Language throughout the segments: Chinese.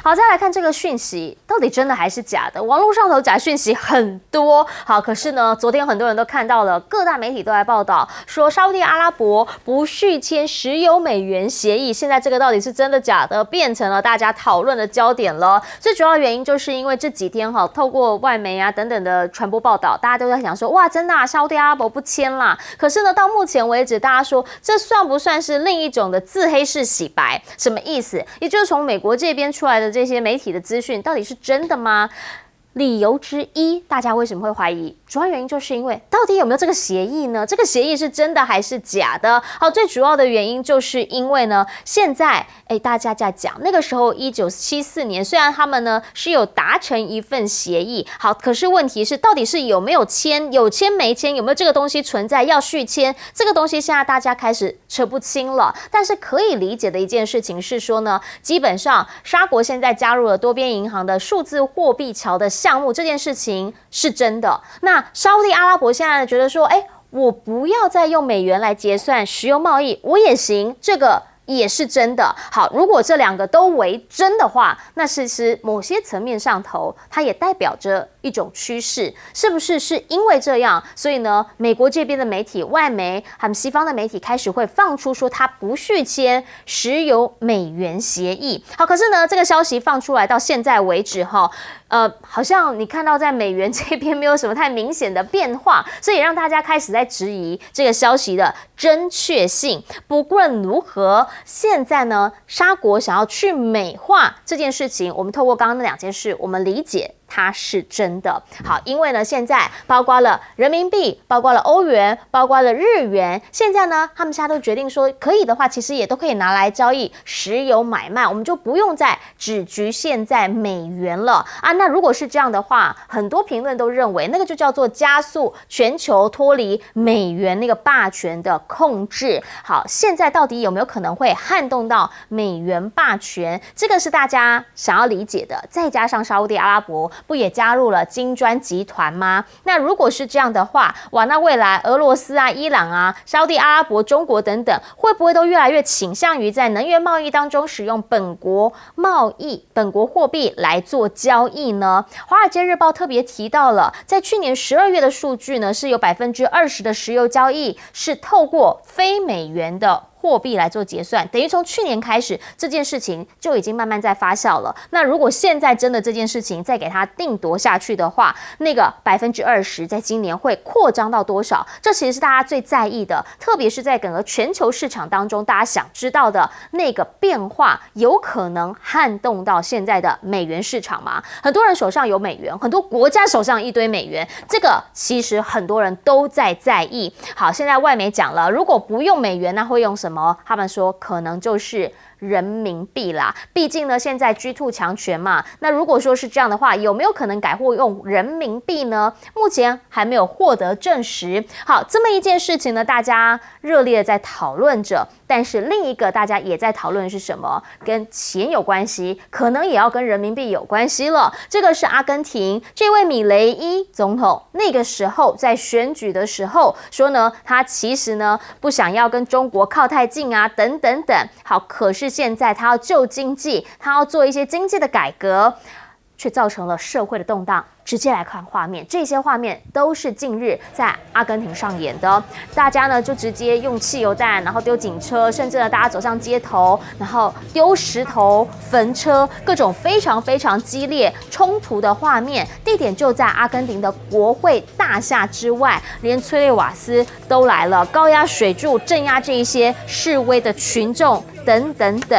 好，再来看这个讯息到底真的还是假的？网络上头假讯息很多。好，可是呢，昨天很多人都看到了，各大媒体都在报道说，沙特阿拉伯不续签石油美元协议。现在这个到底是真的假的，变成了大家讨论的焦点了。最主要的原因就是因为这几天透过外媒啊等等的传播报道，大家都在想说，哇，真的啊，沙特阿拉伯不签啦。可是呢，到目前为止，大家说这算不算是另一种的自黑式洗白？什么意思？也就是从美国这边出来的这些媒体的资讯到底是真的吗？理由之一，大家为什么会怀疑？主要原因就是因为到底有没有这个协议呢？这个协议是真的还是假的？好，最主要的原因就是因为呢，现在大家在讲那个时候1974年，虽然他们呢是有达成一份协议，好，可是问题是到底是有没有签，有签没签，有没有这个东西存在要续签？这个东西现在大家开始扯不清了。但是可以理解的一件事情是说呢，基本上沙国现在加入了多边银行的数字货币桥的项目，这件事情是真的。那沙特阿拉伯现在觉得说，我不要再用美元来结算石油贸易，我也行，这个也是真的。好，如果这两个都为真的话，那其实某些层面上头，它也代表着一种趋势，是不是？是因为这样，所以呢，美国这边的媒体、外媒还有西方的媒体开始会放出说，它不续签石油美元协议。好，可是呢，这个消息放出来到现在为止，好像你看到在美元这边没有什么太明显的变化，所以让大家开始在质疑这个消息的真确性。不论如何，现在呢，沙国想要去美化这件事情，我们透过刚刚那两件事，我们理解它是真的。好，因为呢，现在包括了人民币，包括了欧元，包括了日元，现在呢，他们现在都决定说，可以的话，其实也都可以拿来交易石油买卖，我们就不用再只局限在美元了啊。那如果是这样的话，很多评论都认为，那个就叫做加速全球脱离美元那个霸权的控制。好，现在到底有没有可能会撼动到美元霸权？这个是大家想要理解的。再加上沙特阿拉伯不也加入了金砖集团吗？那如果是这样的话，哇，那未来俄罗斯啊、伊朗啊、沙特阿拉伯、中国等等，会不会都越来越倾向于在能源贸易当中使用本国货币来做交易呢？华尔街日报特别提到了，在去年12月的数据呢，是有20%的石油交易是透过非美元的货币来做结算，等于从去年开始，这件事情就已经慢慢在发酵了。那如果现在真的这件事情再给它定夺下去的话，那个20%在今年会扩张到多少？这其实是大家最在意的，特别是在整个全球市场当中，大家想知道的那个变化，有可能撼动到现在的美元市场吗？很多人手上有美元，很多国家手上一堆美元，这个其实很多人都在意。好，现在外媒讲了，如果不用美元，那会用什么？他们说可能就是人民币啦，毕竟呢现在 G2 强权嘛，那如果说是这样的话，有没有可能改货用人民币呢？目前还没有获得证实。好，这么一件事情呢，大家热烈的在讨论着，但是另一个大家也在讨论的是什么？跟钱有关系，可能也要跟人民币有关系了。这个是阿根廷这位米雷伊总统，那个时候在选举的时候说呢，他其实呢不想要跟中国靠太近啊，等等等。好，可是现在他要救经济，他要做一些经济的改革，却造成了社会的动荡。直接来看画面，这些画面都是近日在阿根廷上演的。大家呢就直接用汽油弹，然后丢警车，甚至呢大家走上街头，然后丢石头、焚车，各种非常非常激烈冲突的画面。地点就在阿根廷的国会大厦之外，连催泪瓦斯都来了，高压水柱镇压这一些示威的群众，等等等。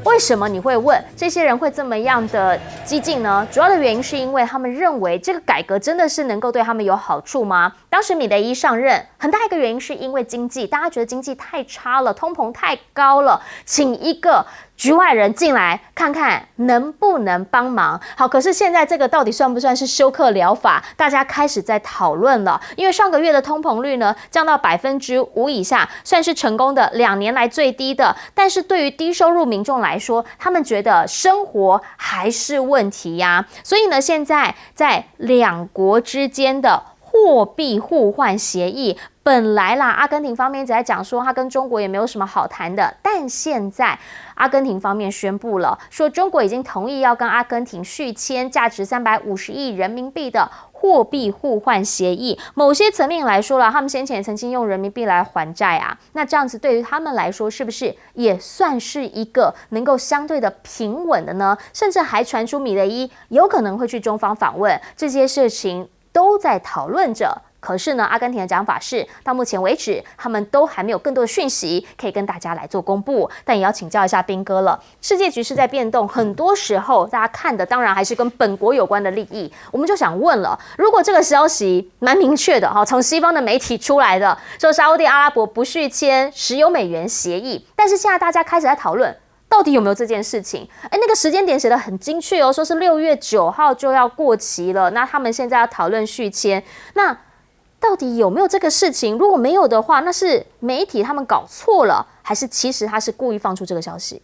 为什么你会问这些人会这么样的激进呢？主要的原因是因为他们认为这个改革真的是能够对他们有好处吗？当时米雷伊上任，很大一个原因是因为经济，大家觉得经济太差了，通膨太高了，请一个局外人进来看看能不能帮忙。好，可是现在这个到底算不算是休克疗法？大家开始在讨论了。因为上个月的通膨率呢降到5%以下，算是成功的2年来最低的。但是对于低收入民众来说，他们觉得生活还是问题呀。所以呢，现在在两国之间的货币互换协议本来啦，阿根廷方面一直在讲说他跟中国也没有什么好谈的，但现在阿根廷方面宣布了，说中国已经同意要跟阿根廷续签价值350亿人民币的货币互换协议。某些层面来说了，他们先前也曾经用人民币来还债啊，那这样子对于他们来说，是不是也算是一个能够相对的平稳的呢？甚至还传出米雷伊有可能会去中方访问，这些事情都在讨论着。可是呢，阿根廷的讲法是，到目前为止，他们都还没有更多的讯息可以跟大家来做公布。但也要请教一下彬哥了，世界局势在变动，很多时候大家看的当然还是跟本国有关的利益。我们就想问了，如果这个消息蛮明确的哈，从西方的媒体出来的，说沙烏地阿拉伯不续签石油美元协议，但是现在大家开始在讨论，到底有没有这件事情？那个时间点写得很精确哦，说是6月9号就要过期了。那他们现在要讨论续签，那到底有没有这个事情？如果没有的话，那是媒体他们搞错了，还是其实他是故意放出这个消息？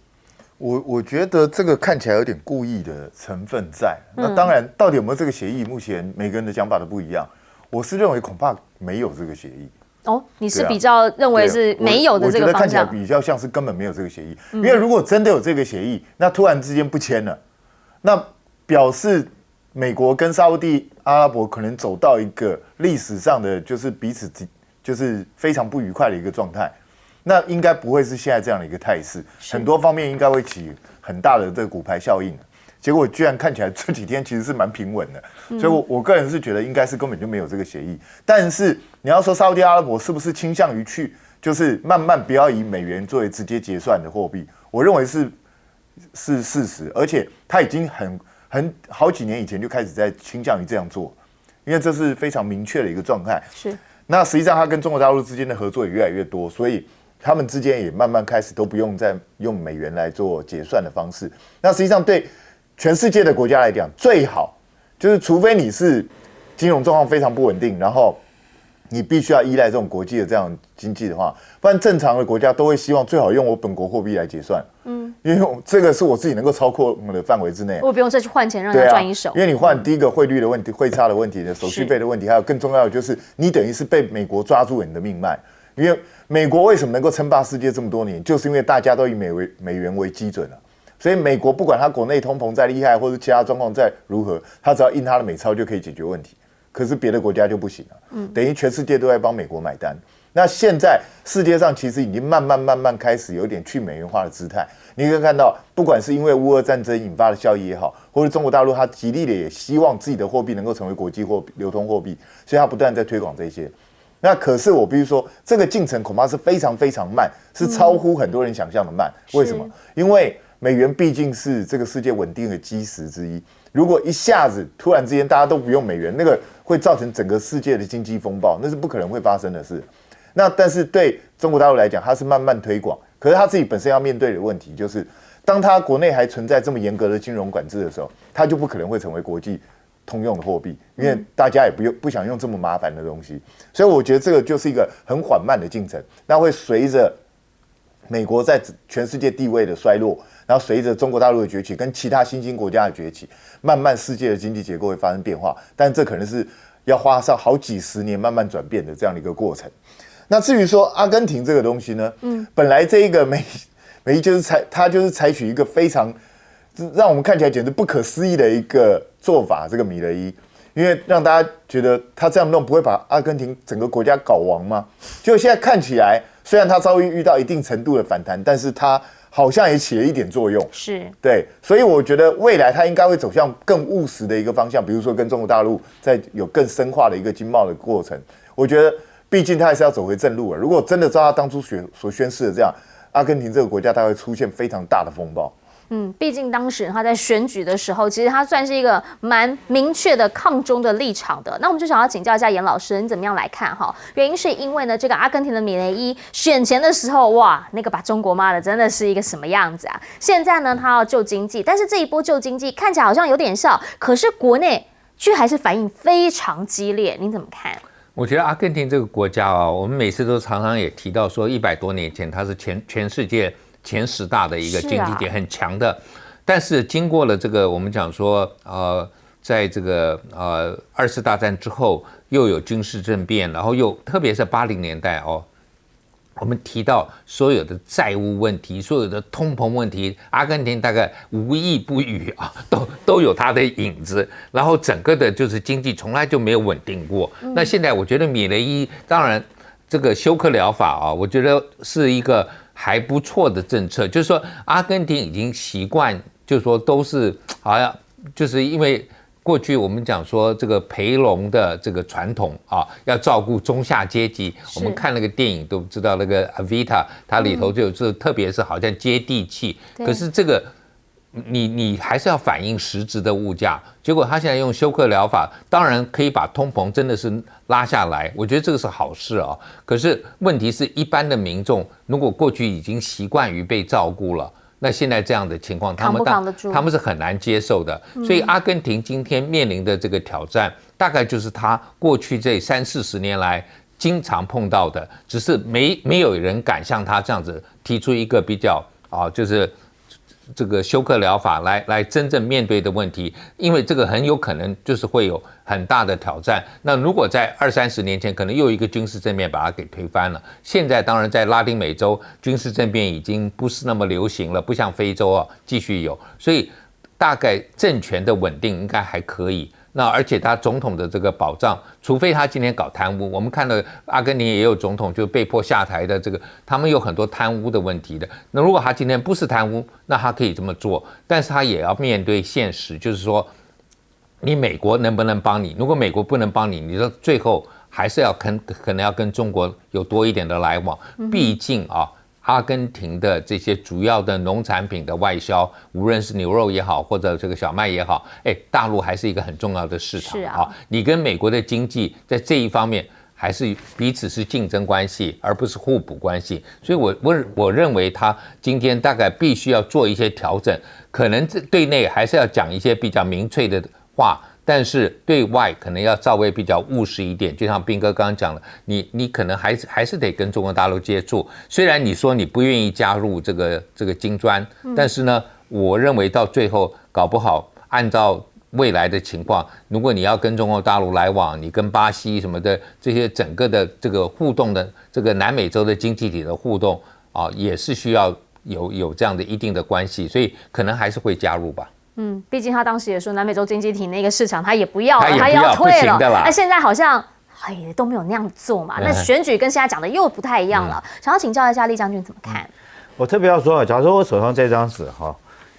我觉得这个看起来有点故意的成分在。那当然，到底有没有这个协议，目前每个人的讲法都不一样。我是认为恐怕没有这个协议。哦，你是比较认为是没有的这个方向？我觉得看起来比较像是根本没有这个协议。因为如果真的有这个协议，那突然之间不签了，那表示美国跟沙烏地阿拉伯可能走到一个历史上的就是彼此就是非常不愉快的一个状态，那应该不会是现在这样的一个态势，很多方面应该会起很大的这个骨牌效应。结果居然看起来这几天其实是蛮平稳的，所以我个人是觉得应该是根本就没有这个协议。但是你要说沙烏地阿拉伯是不是倾向于去就是慢慢不要以美元作为直接结算的货币，我认为是事实，而且他已经好几年以前就开始在倾向于这样做，因为这是非常明确的一个状态。是，那实际上他跟中国大陆之间的合作也越来越多，所以他们之间也慢慢开始都不用再用美元来做结算的方式。那实际上对全世界的国家来讲，最好就是除非你是金融状况非常不稳定，然后你必须要依赖这种国际的这样经济的话，不然正常的国家都会希望最好用我本国货币来结算。因为这个是我自己能够操控的范围之内，我不用再去换钱让他赚一手。因为你换第一个汇率的问题、汇差的问题的手续费的问题，还有更重要的就是你等于是被美国抓住了你的命脉。因为美国为什么能够称霸世界这么多年，就是因为大家都以美元为基准了。所以美国不管它国内通膨再厉害，或者其他状况再如何，它只要印它的美钞就可以解决问题。可是别的国家就不行了，等于全世界都在帮美国买单。那现在世界上其实已经慢慢开始有点去美元化的姿态。你可以看到，不管是因为乌俄战争引发的效益也好，或者中国大陆它极力的也希望自己的货币能够成为国际流通货币，所以它不断在推广这些。那可是我必须说，这个进程恐怕是非常慢，是超乎很多人想象的慢。为什么？因为美元毕竟是这个世界稳定的基石之一。如果一下子突然之间大家都不用美元，那个会造成整个世界的经济风暴，那是不可能会发生的事。那但是对中国大陆来讲，它是慢慢推广，可是它自己本身要面对的问题就是，当它国内还存在这么严格的金融管制的时候，它就不可能会成为国际通用的货币，因为大家也不想用这么麻烦的东西。所以我觉得这个就是一个很缓慢的进程，那会随着美国在全世界地位的衰落，然后随着中国大陆的崛起跟其他新兴国家的崛起，慢慢世界的经济结构会发生变化，但这可能是要花上好几十年慢慢转变的这样的一个过程。那至于说阿根廷这个东西呢，本来这一个美他就是采取一个非常让我们看起来简直不可思议的一个做法，这个米雷伊，因为让大家觉得他这样弄不会把阿根廷整个国家搞亡吗？结果现在看起来，虽然他遭遇到一定程度的反弹，但是他好像也起了一点作用。是，对，所以我觉得未来他应该会走向更务实的一个方向，比如说跟中国大陆在有更深化的一个经贸的过程。我觉得毕竟他还是要走回正路了。如果真的照他当初所宣示的这样，阿根廷这个国家它会出现非常大的风暴。毕竟当时他在选举的时候，其实他算是一个蛮明确的抗中的立场的。那我们就想要请教一下严老师，你怎么样来看哈？原因是因为呢，这个阿根廷的米雷伊选前的时候，哇，那个把中国骂的真的是一个什么样子啊？现在呢，他要救经济，但是这一波救经济看起来好像有点效，可是国内却还是反应非常激烈，您怎么看？我觉得阿根廷这个国家啊，我们每次都常常也提到说，100多年前它是全世界前10大的一个经济体，很强的。但是经过了这个我们讲说在这个二次大战之后又有军事政变，然后又特别是80年代哦。我们提到所有的债务问题，所有的通膨问题，阿根廷大概无一不语啊，都有它的影子。然后整个的就是经济从来就没有稳定过。那现在我觉得米雷伊当然这个休克疗法啊，我觉得是一个还不错的政策，就是说阿根廷已经习惯，就是说都是好像就是因为。过去我们讲说这个培龙的这个传统啊，要照顾中下阶级。我们看那个电影都知道，那个 Evita 它里头就特别是好像接地气。可是这个你还是要反映实质的物价。结果他现在用休克疗法，当然可以把通膨真的是拉下来，我觉得这个是好事啊。可是问题是一般的民众，如果过去已经习惯于被照顾了。那现在这样的情况，他们是很难接受的。所以阿根廷今天面临的这个挑战，大概就是他过去这30-40年来经常碰到的，只是没有人敢像他这样子提出一个比较就是这个休克疗法来真正面对的问题，因为这个很有可能就是会有很大的挑战。那如果在20-30年前，可能又一个军事政变把它给推翻了。现在当然在拉丁美洲，军事政变已经不是那么流行了，不像非洲继续有，所以大概政权的稳定应该还可以。那而且他总统的这个保障，除非他今天搞贪污，我们看到阿根廷也有总统就被迫下台的这个，他们有很多贪污的问题的。那如果他今天不是贪污，那他可以这么做，但是他也要面对现实，就是说，你美国能不能帮你？如果美国不能帮你，你说最后还是要可能要跟中国有多一点的来往，毕竟阿根廷的这些主要的农产品的外销，无论是牛肉也好，或者这个小麦也好，大陆还是一个很重要的市场啊。你跟美国的经济在这一方面还是彼此是竞争关系，而不是互补关系。所以我认为他今天大概必须要做一些调整，可能对内还是要讲一些比较民粹的话。但是对外可能要稍微比较务实一点，就像彬哥刚刚讲了，你可能还是得跟中国大陆接触。虽然你说你不愿意加入这个金砖，但是呢，我认为到最后搞不好，按照未来的情况，如果你要跟中国大陆来往，你跟巴西什么的这些整个的这个互动的这个南美洲的经济体的互动也是需要有这样的一定的关系，所以可能还是会加入吧。毕竟他当时也说南美洲经济体那个市场他也不要了，他要退了。那现在好像都没有那样做嘛。那选举跟现在讲的又不太一样了。想要请教一下厉将军怎么看？我特别要说，假如说我手上这张纸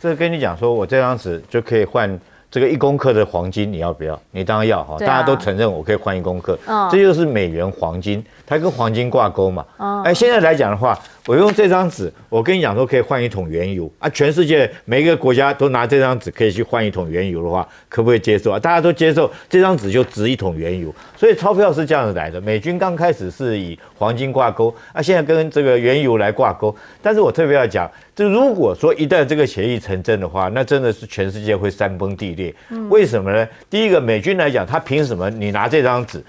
这跟你讲说我这张纸就可以换这个1公克的黄金，你要不要？你当然要大家都承认我可以换1公克，这就是美元黄金，它跟黄金挂钩嘛。现在来讲的话，我用这张纸，我跟你讲说可以换1桶原油全世界每一个国家都拿这张纸可以去换1桶原油的话，可不可以接受大家都接受，这张纸就值1桶原油。所以钞票是这样子来的。美军刚开始是以黄金挂钩，现在跟这个原油来挂钩。但是我特别要讲，这如果说一旦这个协议成真的话，那真的是全世界会山崩地裂。为什么呢？第一个，美军来讲，他凭什么你拿这张纸？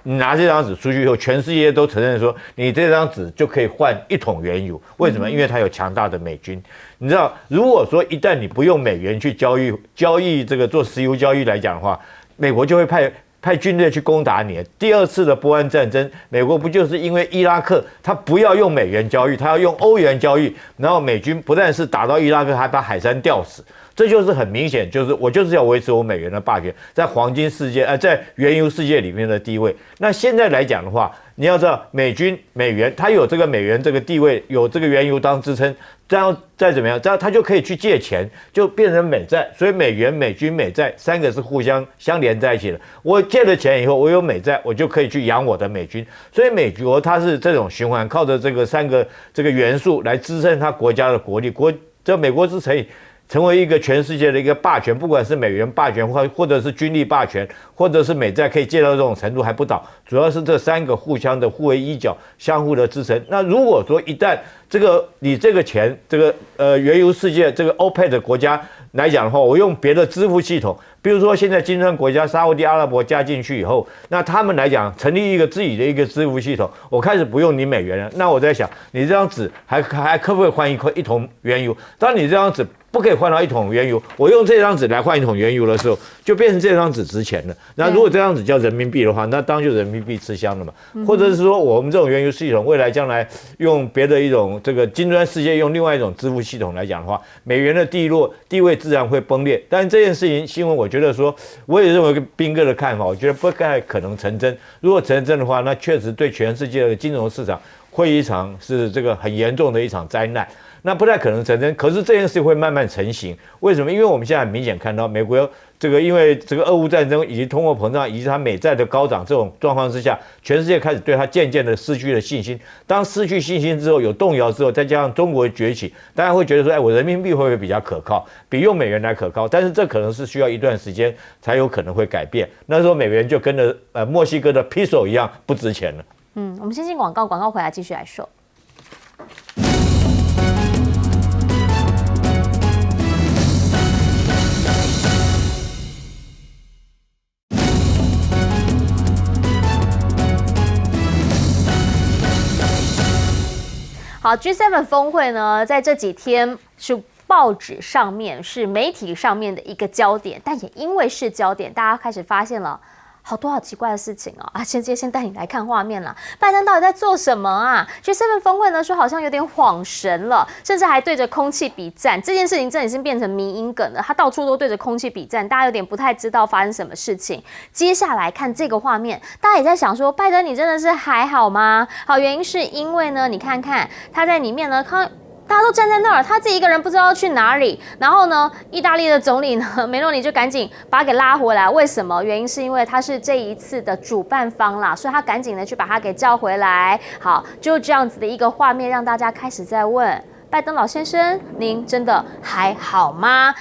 你拿这张纸出去以后，全世界都承认说你这张纸就可以换1桶原油。为什么？因为它有强大的美军。你知道，如果说一旦你不用美元去交易这个做石油交易来讲的话，美国就会派军队去攻打你。第2次的波湾战争，美国不就是因为伊拉克他不要用美元交易，他要用欧元交易，然后美军不但是打到伊拉克，还把海山吊死。这就是很明显，就是我就是要维持我美元的霸权，在黄金世界在原油世界里面的地位。那现在来讲的话，你要知道美元它有这个美元这个地位，有这个原油当支撑，这样再怎么样，这样它就可以去借钱，就变成美债。所以美元、美军、美债3个是互相连在一起的。我借了钱以后，我有美债，我就可以去养我的美军。所以美国它是这种循环，靠着这个3个这个元素来支撑它国家的国力。这美国之所以成为一个全世界的一个霸权，不管是美元霸权或者是军力霸权，或者是美债可以借到这种程度还不倒，主要是这3个互相的互为依脚，相互的支撑。那如果说一旦你这个钱，这个原油世界这个 OPEC 的国家来讲的话，我用别的支付系统，比如说现在金砖国家沙烏地阿拉伯加进去以后，那他们来讲成立一个自己的一个支付系统，我开始不用你美元了。那我在想，你这张纸还可不可以换1桶原油？当你这张纸不可以换到1桶原油，我用这张纸来换1桶原油的时候，就变成这张纸值钱了。那如果这张纸叫人民币的话，那当然就人民币吃香了嘛。或者是说，我们这种原油系统未来将来用别的一种这个金砖世界用另外一种支付系统来讲的话，美元的地位自然会崩裂。但是这件事情新闻，我觉得说，我也认为跟彬哥的看法，我觉得不太可能成真。如果成真的话，那确实对全世界的金融市场会一场是这个很严重的一场灾难。那不太可能成真，可是这件事会慢慢成型。为什么？因为我们现在明显看到美国这个因为这个俄乌战争以及通货膨胀以及它美债的高涨这种状况之下，全世界开始对它渐渐的失去了信心。当失去信心之后，有动摇之后，再加上中国崛起，大家会觉得说，我人民币会不会比较可靠，比用美元来可靠？但是这可能是需要一段时间才有可能会改变。那时候美元就跟着墨西哥的 peso 一样不值钱了。我们先进广告，广告回来继续来说。好 ，G7 峰会呢，在这几天是报纸上面、是媒体上面的一个焦点，但也因为是焦点，大家开始发现了好多好奇怪的事情哦！先带你来看画面啦。拜登到底在做什么啊？G7 峰会呢，说好像有点恍神了，甚至还对着空气比战。这件事情真的已经变成迷因梗了，他到处都对着空气比战，大家有点不太知道发生什么事情。接下来看这个画面，大家也在想说，拜登你真的是还好吗？好，原因是因为呢，你看看他在里面呢，大家都站在那儿，他自己一个人不知道要去哪里。然后呢，意大利的总理呢，梅洛尼就赶紧把他给拉回来。为什么？原因是因为他是这一次的主办方啦，所以他赶紧的去把他给叫回来。好，就这样子的一个画面，让大家开始在问。拜登老先生，您真的还好吗？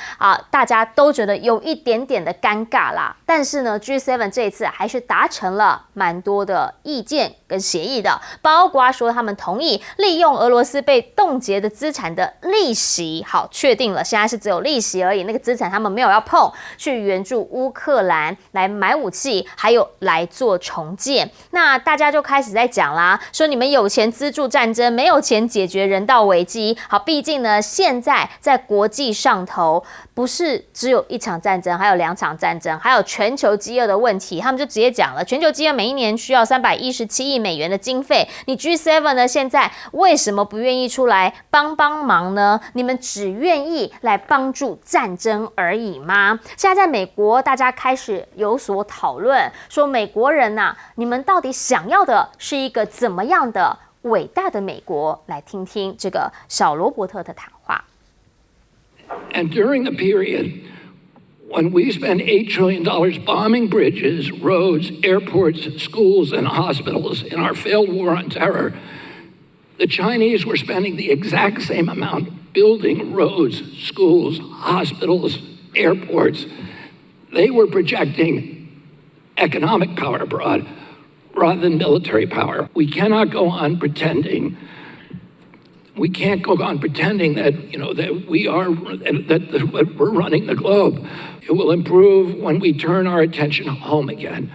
大家都觉得有一点点的尴尬啦。但是呢 ，G7 这一次还是达成了蛮多的意见跟协议的，包括说他们同意利用俄罗斯被冻结的资产的利息，好，确定了，现在是只有利息而已，那个资产他们没有要碰，去援助乌克兰来买武器，还有来做重建。那大家就开始在讲啦，说你们有钱资助战争，没有钱解决人道危机。好，毕竟呢，现在在国际上头，不是只有一场战争，还有2场战争，还有全球饥饿的问题。他们就直接讲了，全球饥饿每一年需要317亿美元的经费。你 G7 呢，现在为什么不愿意出来帮忙呢？你们只愿意来帮助战争而已吗？现在在美国，大家开始有所讨论，说美国人啊，你们到底想要的是一个怎么样的伟大的美国？来听听这个小罗伯特的谈话。And during the period when we spent $8 trillion bombing bridges, roads, airports, schools, and hospitals in our failed war on terror, the Chinese were spending the exact same amount building roads, schools, hospitals, airports. They were projecting economic power abroad rather than military power. We cannot go on pretending. We can't go on pretending that, that we're running the globe. It will improve when we turn our attention home again.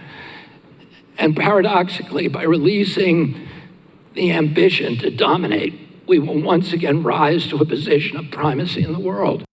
And paradoxically, by releasing the ambition to dominate, we will once again rise to a position of primacy in the world.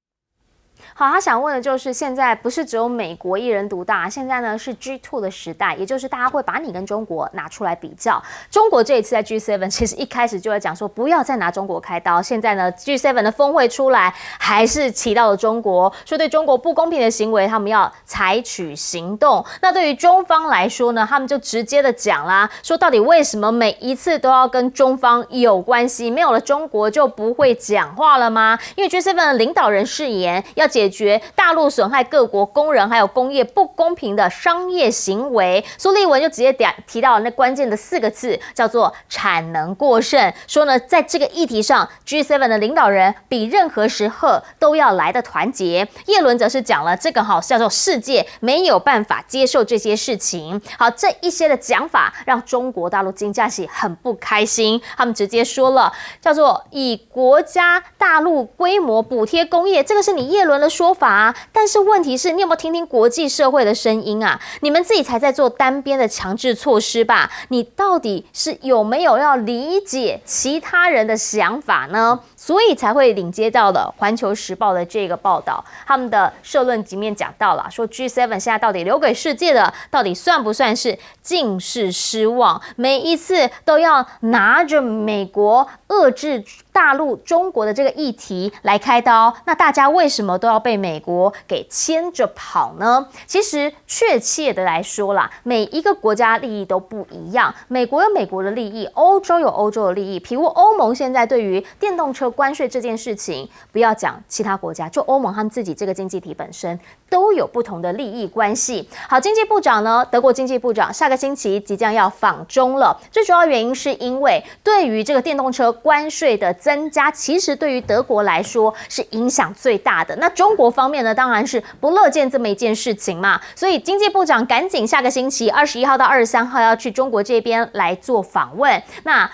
好，他想问的就是，现在不是只有美国一人独大，现在呢是 G2 的时代，也就是大家会把你跟中国拿出来比较。中国这一次在 G7 其实一开始就在讲说不要再拿中国开刀，现在呢 G7 的峰会出来，还是提到了中国，说对中国不公平的行为，他们要采取行动。那对于中方来说呢，他们就直接的讲啦，说到底为什么每一次都要跟中方有关系？没有了中国就不会讲话了吗？因为 G7 的领导人誓言要解决大陆损害各国工人还有工业不公平的商业行为，苏立文就直接提到了那关键的4个字，叫做产能过剩。说呢，在这个议题上 ，G7 的领导人比任何时候都要来的团结。叶伦则是讲了这个叫做世界没有办法接受这些事情。好，这一些的讲法让中国大陆经济系很不开心，他们直接说了，叫做以国家大陆规模补贴工业，这个是你叶伦的说法啊。但是问题是，你有没有听听国际社会的声音啊？你们自己才在做单边的强制措施吧？你到底是有没有要理解其他人的想法呢？所以才会领接到了《环球时报》的这个报道，他们的社论里面讲到了，说 G7 现在到底留给世界的，到底算不算是尽是失望？每一次都要拿着美国遏制大陆中国的这个议题来开刀，那大家为什么都要被美国给牵着跑呢？其实确切的来说啦，每一个国家利益都不一样，美国有美国的利益，欧洲有欧洲的利益。譬如欧盟现在对于电动车关税这件事情，不要讲其他国家，就欧盟他们自己这个经济体本身都有不同的利益关系。好，经济部长呢，德国经济部长下个星期即将要访中了，最主要原因是因为对于这个电动车关税的增加，其实对于德国来说是影响最大的。那中国方面呢，当然是不乐见这么一件事情嘛，所以经济部长赶紧下个星期21号到23号要去中国这边来做访问。那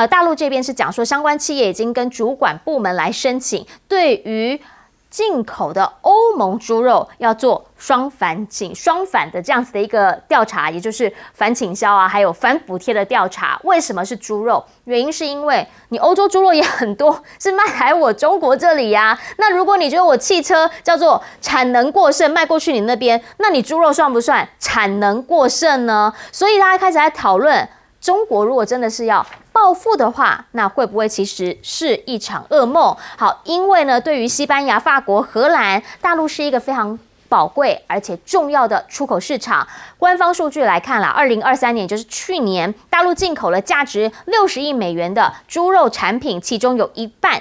大陆这边是讲说，相关企业已经跟主管部门来申请，对于进口的欧盟猪肉要做双反的这样子的一个调查，也就是反倾销啊，还有反补贴的调查。为什么是猪肉？原因是因为你欧洲猪肉也很多，是卖来我中国这里呀。那如果你觉得我汽车叫做产能过剩，卖过去你那边，那你猪肉算不算产能过剩呢？所以大家开始在讨论，中国如果真的是要报复的话，那会不会其实是一场噩梦？好，因为呢，对于西班牙、法国、荷兰，大陆是一个非常宝贵而且重要的出口市场。官方数据来看啦，2023年就是去年，大陆进口了价值60亿美元的猪肉产品，其中有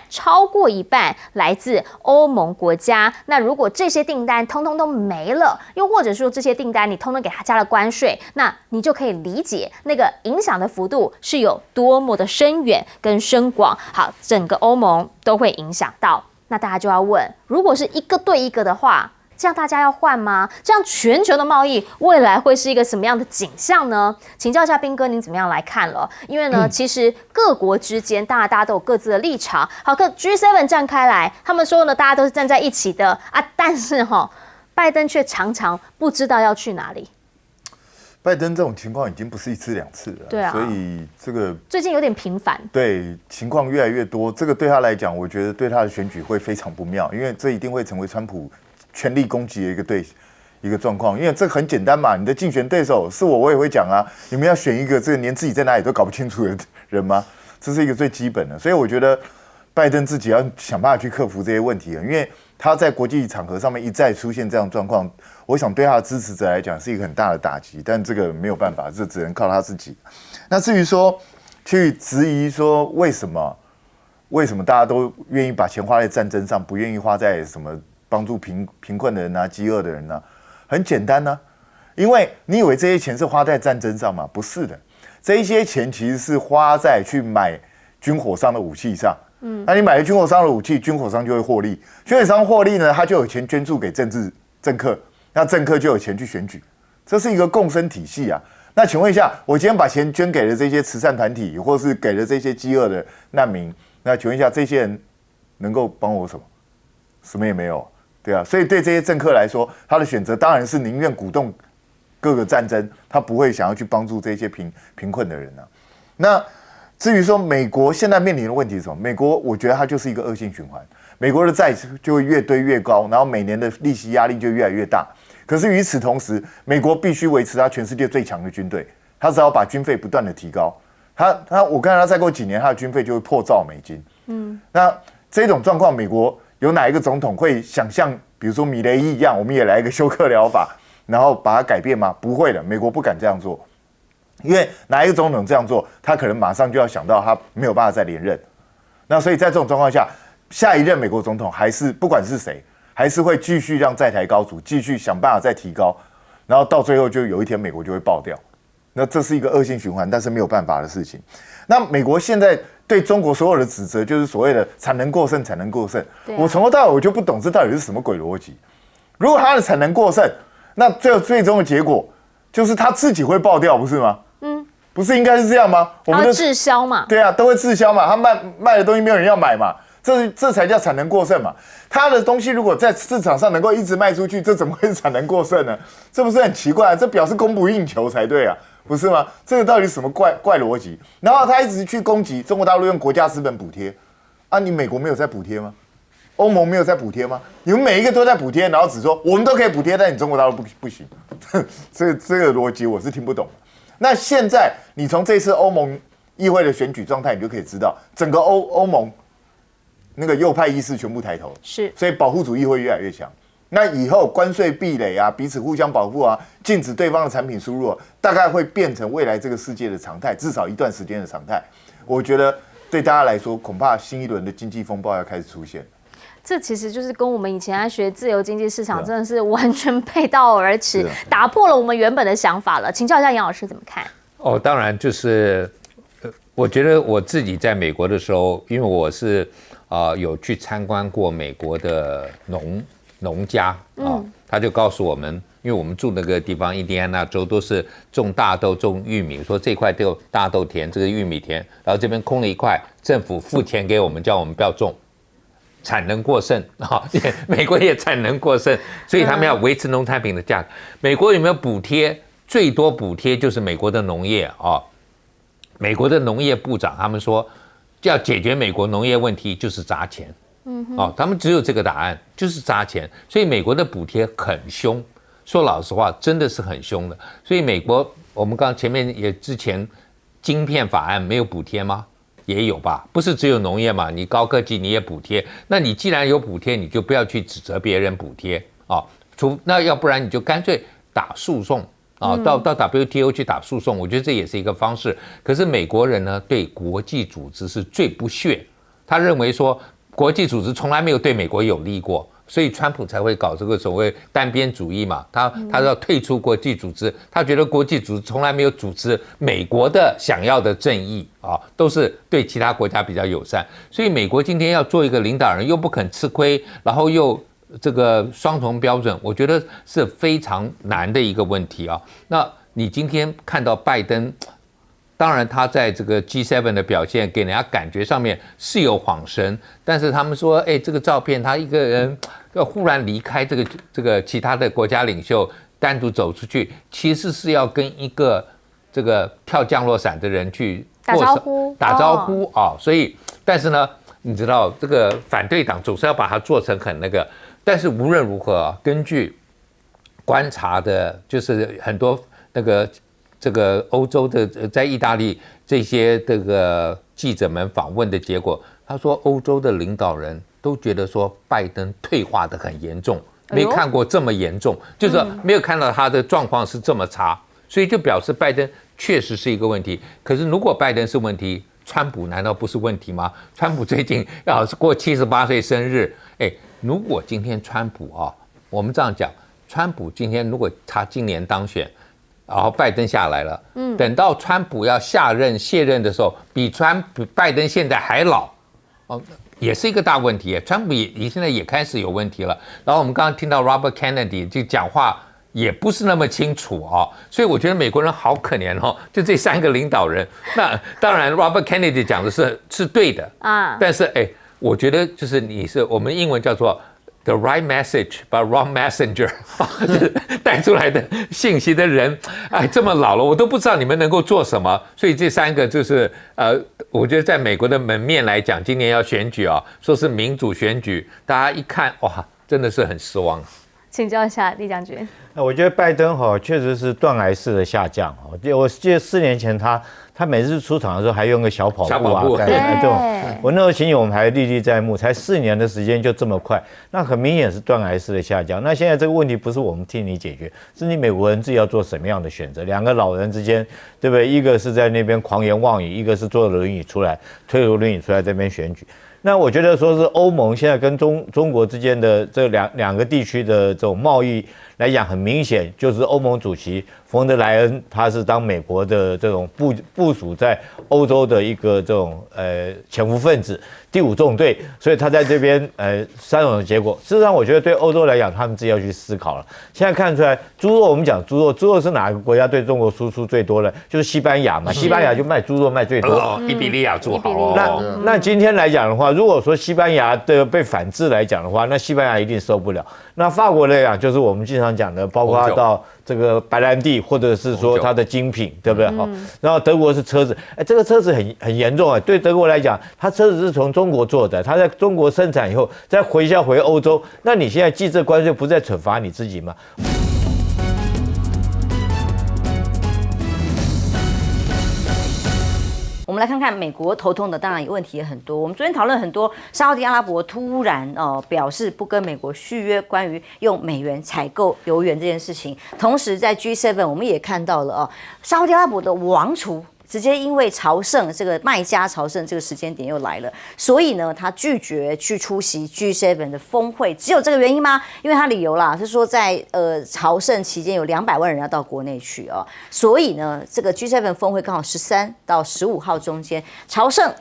超过一半来自欧盟国家。那如果这些订单通通都没了，又或者说这些订单你通通给他加了关税，那你就可以理解那个影响的幅度是有多么的深远跟深广。好，整个欧盟都会影响到。那大家就要问，如果是一个对一个的话，这样大家要换吗？这样全球的贸易未来会是一个什么样的景象呢？请教一下彬哥，您怎么样来看了？因为呢，其实各国之间，当然大家都有各自的立场。好，跟 G7 站开来，他们说呢，大家都是站在一起的啊，但是拜登却常常不知道要去哪里。拜登这种情况已经不是1次2次了，对啊，所以这个最近有点频繁，对，情况越来越多，这个对他来讲，我觉得对他的选举会非常不妙，因为这一定会成为川普全力攻击的一个状况，因为这很简单嘛，你的竞选对手是我也会讲啊，你们要选一个这个连自己在哪里都搞不清楚的人吗？这是一个最基本的，所以我觉得拜登自己要想办法去克服这些问题，因为他在国际场合上面一再出现这样的状况，我想对他的支持者来讲是一个很大的打击，但这个没有办法，这只能靠他自己。那至于说去质疑说为什么大家都愿意把钱花在战争上，不愿意花在什么帮助贫困的人啊、饥饿的人啊，很简单呢、因为你以为这些钱是花在战争上吗？不是的，这一些钱其实是花在去买军火商的武器上。那你买了军火商的武器，军火商就会获利，军火商获利呢，他就有钱捐助给政客，那政客就有钱去选举，这是一个共生体系啊。那请问一下，我今天把钱捐给了这些慈善团体，或是给了这些饥饿的难民，那请问一下，这些人能够帮我什么？什么也没有，对啊。所以对这些政客来说，他的选择当然是宁愿鼓动各个战争，他不会想要去帮助这些贫困的人啊。那至于说美国现在面临的问题是什么？美国我觉得它就是一个恶性循环，美国的债就会越堆越高，然后每年的利息压力就越来越大。可是与此同时，美国必须维持它全世界最强的军队，它只要把军费不断的提高，我看他再过几年，他的军费就会破兆美金。那这种状况，美国有哪一个总统会想象，比如说米雷伊一样，我们也来一个休克疗法，然后把它改变吗？不会的，美国不敢这样做。因为哪一个总统这样做，他可能马上就要想到他没有办法再连任。那所以在这种状况下，下一任美国总统还是不管是谁，还是会继续让债台高筑，继续想办法再提高，然后到最后就有一天美国就会爆掉。那这是一个恶性循环，但是没有办法的事情。那美国现在对中国所有的指责，就是所谓的产能过剩，产能过剩。我从头到尾我就不懂这到底是什么鬼逻辑。如果他的产能过剩，那最终的结果就是他自己会爆掉，不是吗？不是应该是这样吗？他会滞销嘛？对啊，都会滞销嘛。他卖的东西没有人要买嘛，这才叫产能过剩嘛。他的东西如果在市场上能够一直卖出去，这怎么会是产能过剩呢？这不是很奇怪？这表示供不应求才对啊，不是吗？这个到底什么怪逻辑？然后他一直去攻击中国大陆用国家资本补贴啊，你美国没有在补贴吗？欧盟没有在补贴吗？你们每一个都在补贴，然后只说我们都可以补贴，但你中国大陆不行，这个逻辑我是听不懂的。那现在你从这次欧盟议会的选举状态，你就可以知道，整个欧盟那个右派意识全部抬头，是，所以保护主义会越来越强。那以后关税壁垒啊，彼此互相保护啊，禁止对方的产品输入，大概会变成未来这个世界的常态，至少一段时间的常态。我觉得对大家来说，恐怕新一轮的经济风暴要开始出现。这其实就是跟我们以前在学自由经济市场真的是完全背道而驰，打破了我们原本的想法了。请教一下杨老师怎么看？哦，当然就是，我觉得我自己在美国的时候，因为我是有去参观过美国的农家啊，他就告诉我们，因为我们住那个地方，印第安纳州都是种大豆、种玉米，说这块都有大豆田，这个玉米田，然后这边空了一块，政府付钱给我们，叫我们不要种。产能过剩啊，美国也产能过剩，所以他们要维持农产品的价格。美国有没有补贴？最多补贴就是美国的农业啊。美国的农业部长他们说，要解决美国农业问题就是砸钱，他们只有这个答案，就是砸钱。所以美国的补贴很凶，说老实话，真的是很凶的。所以美国，我们刚前面也之前晶片法案没有补贴吗？也有吧，不是只有农业嘛？你高科技你也补贴，那你既然有补贴，你就不要去指责别人补贴啊。那要不然你就干脆打诉讼啊，到 WTO 去打诉讼，我觉得这也是一个方式。可是美国人呢，对国际组织是最不屑，他认为说国际组织从来没有对美国有利过。所以川普才会搞这个所谓单边主义嘛，他要退出国际组织，他觉得国际组织从来没有组织美国的想要的正义啊，都是对其他国家比较友善。所以美国今天要做一个领导人，又不肯吃亏，然后又这个双重标准，我觉得是非常难的一个问题啊。那你今天看到拜登，当然他在这个 G7 的表现给人家感觉上面是有晃神，但是他们说，这个照片他一个人要忽然离开这个其他的国家领袖，单独走出去，其实是要跟一个这个跳降落伞的人去打招呼啊。所以，但是呢，你知道这个反对党总是要把它做成很那个，但是无论如何，根据观察的，就是很多那个。这个欧洲的在意大利这些这个记者们访问的结果，他说欧洲的领导人都觉得说拜登退化的很严重，没看过这么严重，就是没有看到他的状况是这么差，所以就表示拜登确实是一个问题。可是如果拜登是问题，川普难道不是问题吗？川普最近要是过78岁生日，如果今天川普我们这样讲，川普今天如果他今年当选。然后拜登下来了，等到川普要卸任的时候，比拜登现在还老，也是一个大问题。川普也现在也开始有问题了。然后我们刚刚听到 Robert Kennedy 就讲话也不是那么清楚所以我觉得美国人好可怜就这3个领导人。那当然 Robert Kennedy 讲的是对的啊，但是我觉得就是我们英文叫做。The right message, but wrong messenger， 就是带出来的信息的人，这么老了，我都不知道你们能够做什么。所以这3个就是我觉得在美国的门面来讲，今年要选举说是民主选举，大家一看哇，真的是很失望。请教一下李将军。我觉得拜登确实是断崖式的下降我记得4年前他每次出场的时候还用个小跑步这种，我那时候情景我们还历历在目，才4年的时间就这么快，那很明显是断崖式的下降。那现在这个问题不是我们替你解决，是你美国人自己要做什么样的选择？2个老人之间，对不对？一个是在那边狂言妄语，一个是坐轮椅出来，推着轮椅出来这边选举。那我觉得说是欧盟现在跟中国之间的这两个地区的这种贸易来讲，很明显就是欧盟主席冯德莱恩他是当美国的这种部署在欧洲的一个这种潜伏分子第5纵队，所以他在这边3种的结果。事实上，我觉得对欧洲来讲，他们自己要去思考了。现在看出来，猪肉我们讲猪肉是哪个国家对中国输出最多的？就是西班牙嘛，西班牙就卖猪肉卖最多。伊比利亚猪好哦。那今天来讲的话，如果说西班牙的被反制来讲的话，那西班牙一定受不了。那法国来讲，就是我们经常讲的，包括到这个白兰地，或者是说它的精品，对不对？好，然后德国是车子，这个车子很严重啊。对德国来讲，它车子是从中国做的，它在中国生产以后再回销回欧洲，那你现在计这关税不是在惩罚你自己吗？我们来看看美国头痛的，当然问题也很多。我们昨天讨论很多，沙特阿拉伯突然表示不跟美国续约关于用美元采购油源这件事情。同时在 G7 我们也看到了沙特阿拉伯的王储直接因为朝圣这个麦加朝圣这个时间点又来了，所以呢，他拒绝去出席 G7 的峰会，只有这个原因吗？因为他理由啦是说在朝圣期间有200万人要到国内去所以呢，这个 G7 峰会刚好13到15号中间，朝圣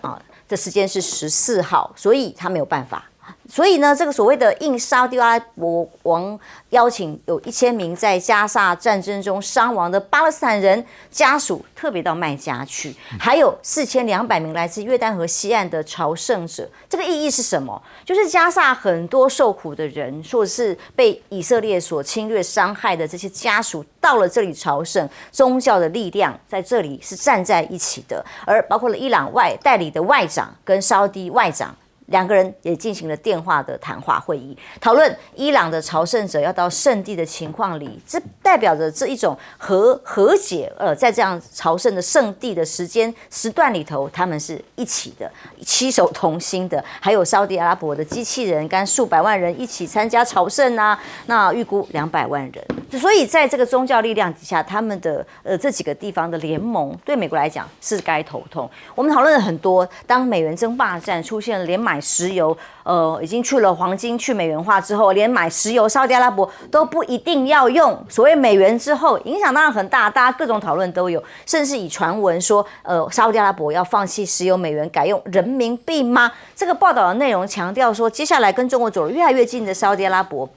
的时间是14号，所以他没有办法。所以呢，这个所谓的应沙特阿拉伯王邀请，有1000名在加萨战争中伤亡的巴勒斯坦人家属特别到麦加去，还有4200名来自约旦河西岸的朝圣者。这个意义是什么？就是加萨很多受苦的人，或者是被以色列所侵略伤害的这些家属，到了这里朝圣，宗教的力量在这里是站在一起的。而包括了伊朗代理的外长跟沙地外长2个人也进行了电话的谈话会议，讨论伊朗的朝圣者要到圣地的情况里，这代表着这一种和解。在这样朝圣的圣地的时段里头，他们是一起的，携手同心的。还有沙特阿拉伯的机器人跟数百万人一起参加朝圣啊，那预估200万人。所以在这个宗教力量底下，他们的这几个地方的联盟，对美国来讲是该头痛。我们讨论了很多，当美元争霸战出现了连买石油，已经去了黄金去美元化之后，连买石油，沙特阿拉伯都不一定要用所谓美元之后，影响当然很大，大家各种讨论都有，甚至以传闻说，沙特阿拉伯要放弃石油美元，改用人民币吗？这个报道的内容强调说，接下来跟中国走得越来越近的沙特阿拉伯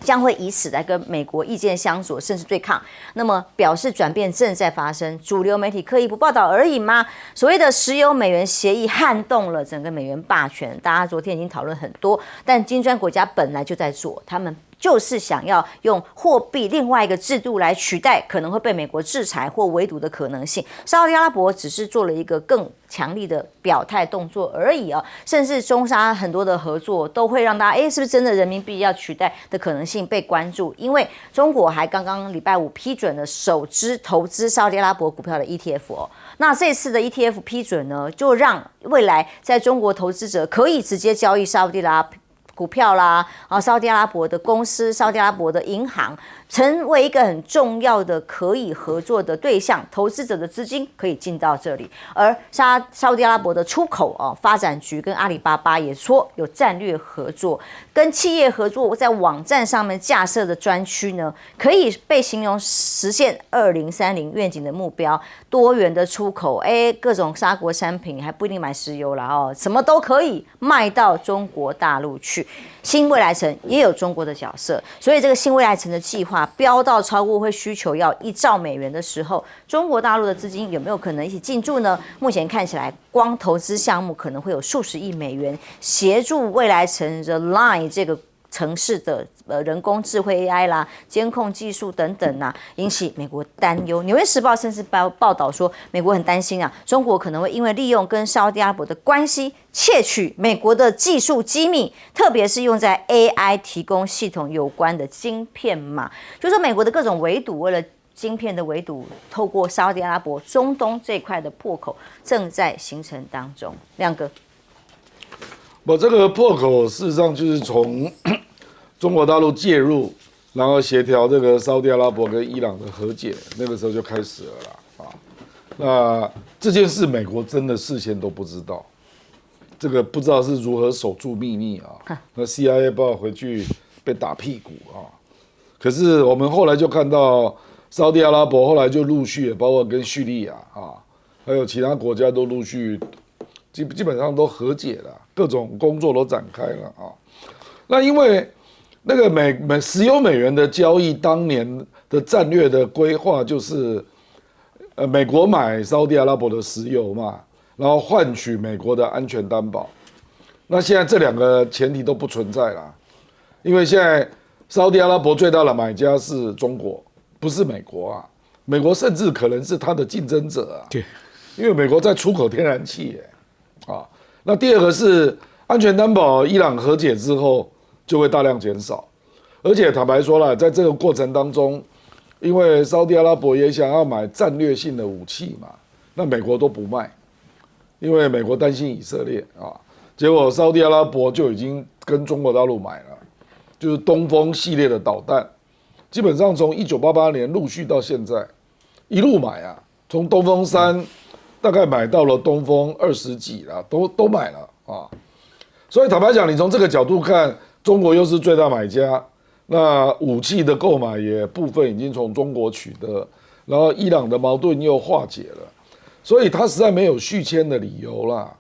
将会以此来跟美国意见相左，甚至对抗。那么表示转变正在发生，主流媒体刻意不报道而已吗？所谓的石油美元协议撼动了整个美元霸权，大家昨天已经讨论很多，但金砖国家本来就在做，他们就是想要用货币另外一个制度来取代可能会被美国制裁或围堵的可能性。沙特阿拉伯只是做了一个更强力的表态动作而已甚至中沙很多的合作都会让大家是不是真的人民币要取代的可能性被关注，因为中国还刚刚礼拜5批准了首支投资沙特阿拉伯股票的 ETF 那这次的 ETF 批准呢，就让未来在中国投资者可以直接交易沙特阿拉伯股票啦，沙特阿拉伯的公司、沙特阿拉伯的银行，成为一个很重要的可以合作的对象，投资者的资金可以进到这里。而沙特阿拉伯的出口发展局跟阿里巴巴也说有战略合作，跟企业合作，在网站上面架设的专区呢，可以被形容实现2030愿景的目标，多元的出口，各种沙国产品还不一定买石油啦什么都可以卖到中国大陆去。新未来城也有中国的角色，所以这个新未来城的计划飙到超过会需求要1兆美元的时候，中国大陆的资金有没有可能一起进驻呢？目前看起来，光投资项目可能会有数十亿美元，协助未来城的 Line 这个城市的人工智慧 AI 啦、监控技术等等引起美国担忧。纽约时报甚至报道说，美国很担心中国可能会因为利用跟沙特阿拉伯的关系，窃取美国的技术机密，特别是用在 AI 提供系统有关的晶片码。就是说美国的各种围堵，为了晶片的围堵，透过沙特阿拉伯、中东这一块的破口正在形成当中。亮哥。这个破口事实上就是从中国大陆介入，然后协调这个沙特阿拉伯跟伊朗的和解，那个时候就开始了啦那这件事美国真的事先都不知道，这个不知道是如何守住秘密那 CIA 不知道回去被打屁股可是我们后来就看到沙地阿拉伯后来就陆续也包括跟叙利亚啊，还有其他国家都陆续基本上都和解了，各种工作都展开了啊。那因为那个石油美元的交易，当年的战略的规划就是，美国买沙地阿拉伯的石油嘛，然后换取美国的安全担保。那现在这两个前提都不存在了，因为现在沙地阿拉伯最大的买家是中国，不是美国啊。美国甚至可能是它的竞争者啊。对，因为美国在出口天然气耶，啊。那第二个是安全担保，伊朗和解之后就会大量减少，而且坦白说了，在这个过程当中，因为沙地阿拉伯也想要买战略性的武器嘛，那美国都不卖，因为美国担心以色列啊。结果沙地阿拉伯就已经跟中国大陆买了，就是东风系列的导弹，基本上从1988年陆续到现在，一路买啊，从东风3大概买到了东风20几了，都买了啊。所以坦白讲，你从这个角度看，中国又是最大买家，那武器的购买也部分已经从中国取得，然后伊朗的矛盾又化解了，所以他实在没有续签的理由啦。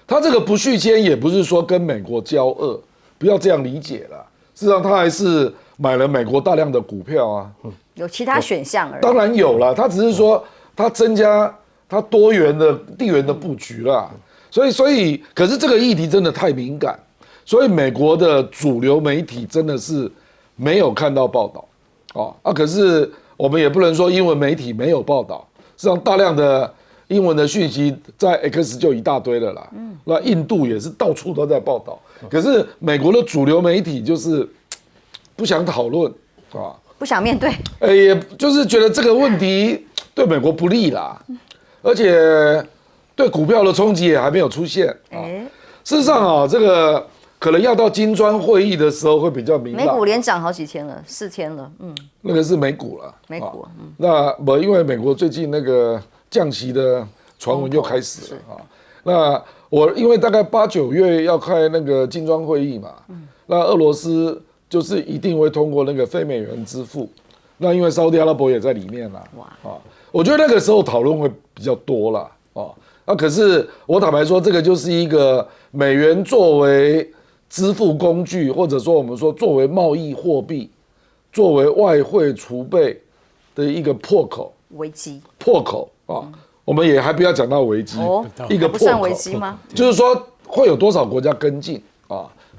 他这个不续签也不是说跟美国交恶，不要这样理解啦。事实上，他还是买了美国大量的股票啊，有其他选项而已。当然有啦，他只是说他增加他多元的地缘的布局啦。所以，可是这个议题真的太敏感，所以美国的主流媒体真的是没有看到报道可是我们也不能说英文媒体没有报道，实际上大量的英文的讯息在 X 就一大堆了啦。那印度也是到处都在报道，可是美国的主流媒体就是不想讨论不想面对。也就是觉得这个问题对美国不利啦，而且对股票的冲击也还没有出现事实上这个可能要到金砖会议的时候会比较明朗。美股连涨好几天了，4天了，那个是美股了。美股，那因为美国最近那个降息的传闻又开始了那我因为大概8、9月要开那个金砖会议嘛，那俄罗斯就是一定会通过那个非美元支付，那因为沙特阿拉伯也在里面啦，我觉得那个时候讨论会比较多啦那可是我坦白说，这个就是一个美元作为支付工具，或者说我们说作为贸易货币、作为外汇储备的一个破口危机我们也还不要讲到危机一个破口不算危机吗？就是说会有多少国家跟进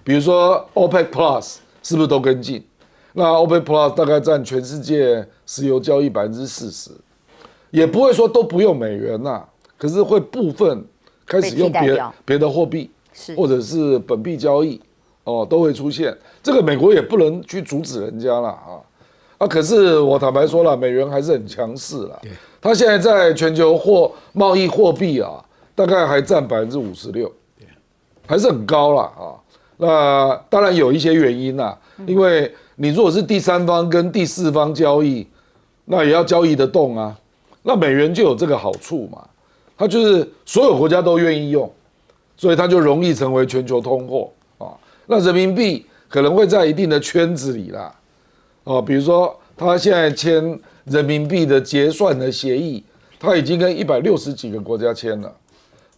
比如说 OPEC Plus 是不是都跟进？那 OPEC Plus 大概占全世界石油交易40%，也不会说都不用美元可是会部分开始用别的货币，或者是本币交易都会出现。这个美国也不能去阻止人家啦可是我坦白说了，美元还是很强势啦。它现在在全球贸易货币大概还占56%，还是很高啦那当然有一些原因因为你如果是第三方跟第四方交易，那也要交易得动那美元就有这个好处嘛，它就是所有国家都愿意用，所以它就容易成为全球通货那人民币可能会在一定的圈子里啦比如说他现在签人民币的结算的协议，他已经跟160几个国家签了，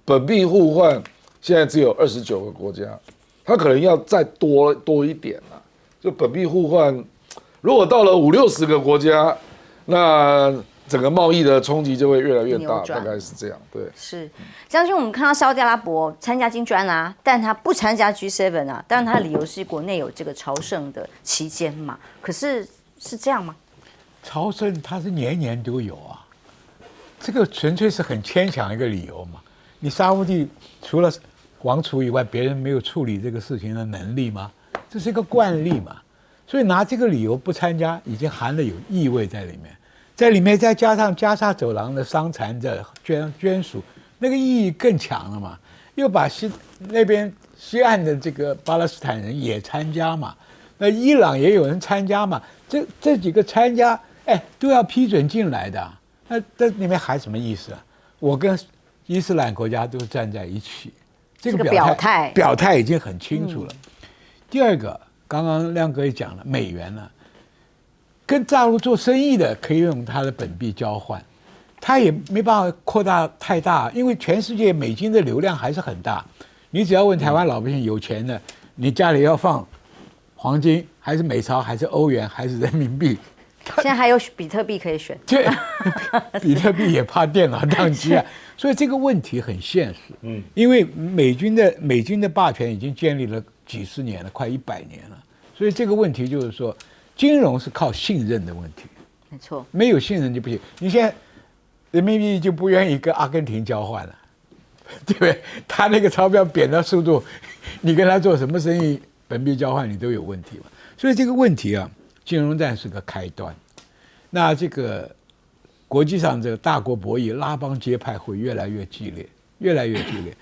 本币互换现在只有29个国家，他可能要再多一点就本币互换，如果到了50、60个国家，那整个贸易的冲击就会越来越大，大概是这样。对，是将军，我们看到沙特阿拉伯参加金砖但他不参加 G7 当然他的理由是国内有这个朝圣的期间嘛，可是是这样吗？朝圣它是年年都有这个纯粹是很牵强一个理由嘛。你沙烏地除了王储以外，别人没有处理这个事情的能力吗？这是一个惯例嘛。所以拿这个理由不参加，已经含了有意味在里面。在里面再加上加沙走廊的伤残的捐属，那个意义更强了嘛。又把那边西岸的这个巴勒斯坦人也参加嘛，那伊朗也有人参加嘛，这几个参加，都要批准进来的。那这里面还什么意思我跟伊斯兰国家都站在一起，这个表态已经很清楚了。第二个，刚刚亮哥也讲了，美元跟大陆做生意的可以用它的本币交换，它也没办法扩大太大，因为全世界美金的流量还是很大。你只要问台湾老百姓有钱的，你家里要放黄金还是美钞还是欧元还是人民币？现在还有比特币可以选，对，比特币也怕电脑宕机啊，所以这个问题很现实。因为美军的霸权已经建立了几十年了，快100年了，所以这个问题就是说，金融是靠信任的问题。没错，没有信任就不行。你现在人民币就不愿意跟阿根廷交换了，对不对？他那个钞票贬的速度，你跟他做什么生意，本币交换你都有问题嘛。所以这个问题啊，金融战是个开端。那这个国际上这个大国博弈、拉帮结派会越来越激烈，越来越激烈。